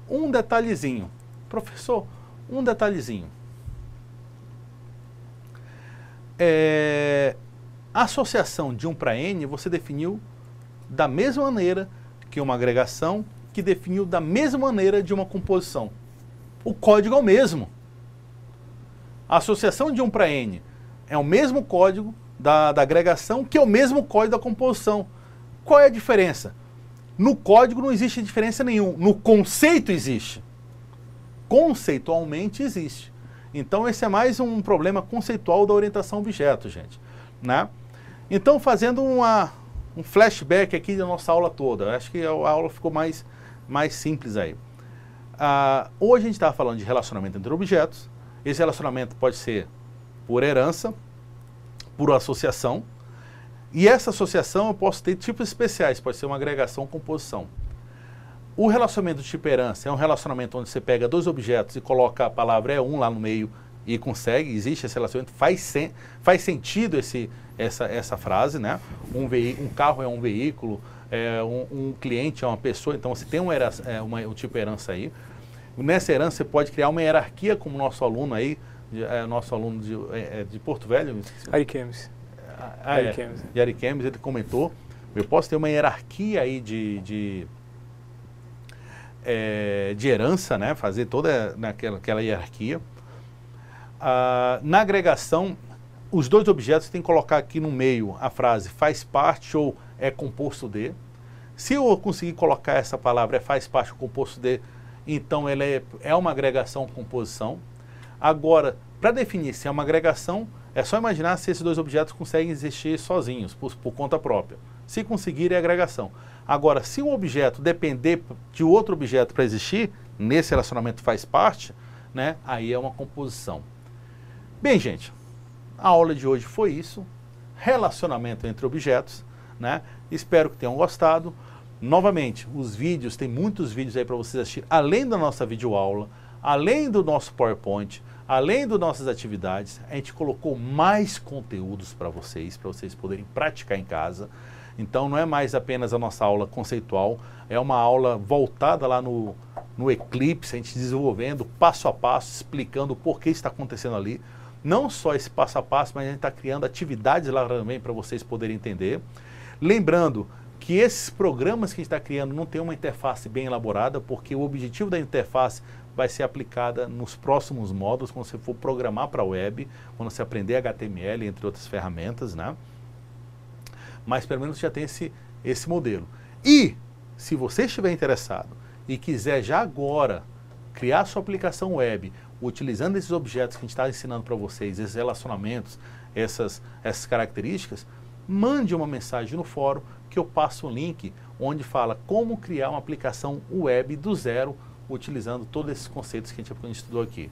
um detalhezinho. Professor, um detalhezinho. A associação de 1 para N, você definiu da mesma maneira que uma agregação, que definiu da mesma maneira de uma composição. O código é o mesmo. A associação de 1 para N é o mesmo código da agregação, que é o mesmo código da composição. Qual é a diferença? No código não existe diferença nenhuma. No conceito existe. Conceitualmente existe. Então esse é mais um problema conceitual da orientação a objeto, gente, né? Então, fazendo um flashback aqui da nossa aula toda, acho que a aula ficou mais simples aí. Hoje a gente estava falando de relacionamento entre objetos. Esse relacionamento pode ser por herança, por associação, e essa associação eu posso ter tipos especiais, pode ser uma agregação ou composição. O relacionamento do tipo herança é um relacionamento onde você pega dois objetos e coloca a palavra E1 lá no meio e consegue, existe esse relacionamento, faz sentido essa frase, né? Um carro é um veículo, um cliente é uma pessoa, então você tem um tipo herança aí. Nessa herança você pode criar uma hierarquia, como nosso aluno aí, nosso aluno de Porto Velho. Ariquemes. De Ariquemes, ele comentou, eu posso ter uma hierarquia aí de herança, né? Fazer toda aquela hierarquia. Na agregação, os dois objetos tem que colocar aqui no meio a frase faz parte ou é composto de. Se eu conseguir colocar essa palavra faz parte ou composto de, então ela é uma agregação ou composição. Agora, para definir se é uma agregação, é só imaginar se esses dois objetos conseguem existir sozinhos, por conta própria. Se conseguir, é agregação. Agora, se um objeto depender de outro objeto para existir, nesse relacionamento faz parte, né, aí é uma composição. Bem, gente, a aula de hoje foi isso. Relacionamento entre objetos, né? Espero que tenham gostado. Novamente, os vídeos, tem muitos vídeos aí para vocês assistir, além da nossa videoaula, além do nosso PowerPoint, além das nossas atividades, a gente colocou mais conteúdos para vocês poderem praticar em casa. Então não é mais apenas a nossa aula conceitual, é uma aula voltada lá no Eclipse, a gente desenvolvendo passo a passo, explicando o porquê está acontecendo ali. Não só esse passo a passo, mas a gente está criando atividades lá também para vocês poderem entender. Lembrando que esses programas que a gente está criando não tem uma interface bem elaborada, porque o objetivo da interface vai ser aplicada nos próximos módulos, quando você for programar para a web, quando você aprender HTML, entre outras ferramentas, né? Mas pelo menos já tem esse modelo. E, se você estiver interessado e quiser já agora criar sua aplicação web, utilizando esses objetos que a gente está ensinando para vocês, esses relacionamentos, essas características, mande uma mensagem no fórum que eu passo um link onde fala como criar uma aplicação web do zero, utilizando todos esses conceitos que a gente estudou aqui.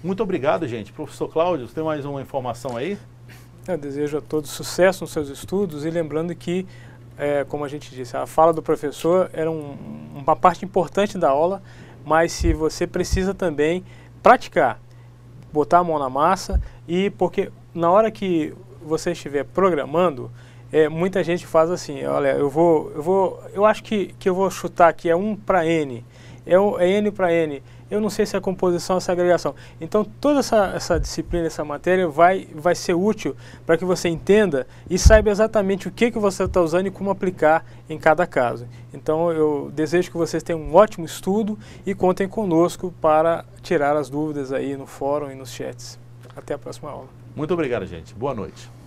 Muito obrigado, gente. Professor Cláudio, você tem mais uma informação aí? Eu desejo a todos sucesso nos seus estudos e lembrando que, como a gente disse, a fala do professor era uma parte importante da aula, mas se você precisa também praticar, botar a mão na massa, e porque na hora que você estiver programando, muita gente faz assim, olha, eu acho que eu vou chutar aqui, é 1 para N, é N para N, eu não sei se é composição ou se é agregação. Então toda essa disciplina, essa matéria vai ser útil para que você entenda e saiba exatamente o que você está usando e como aplicar em cada caso. Então eu desejo que vocês tenham um ótimo estudo e contem conosco para tirar as dúvidas aí no fórum e nos chats. Até a próxima aula. Muito obrigado, gente. Boa noite.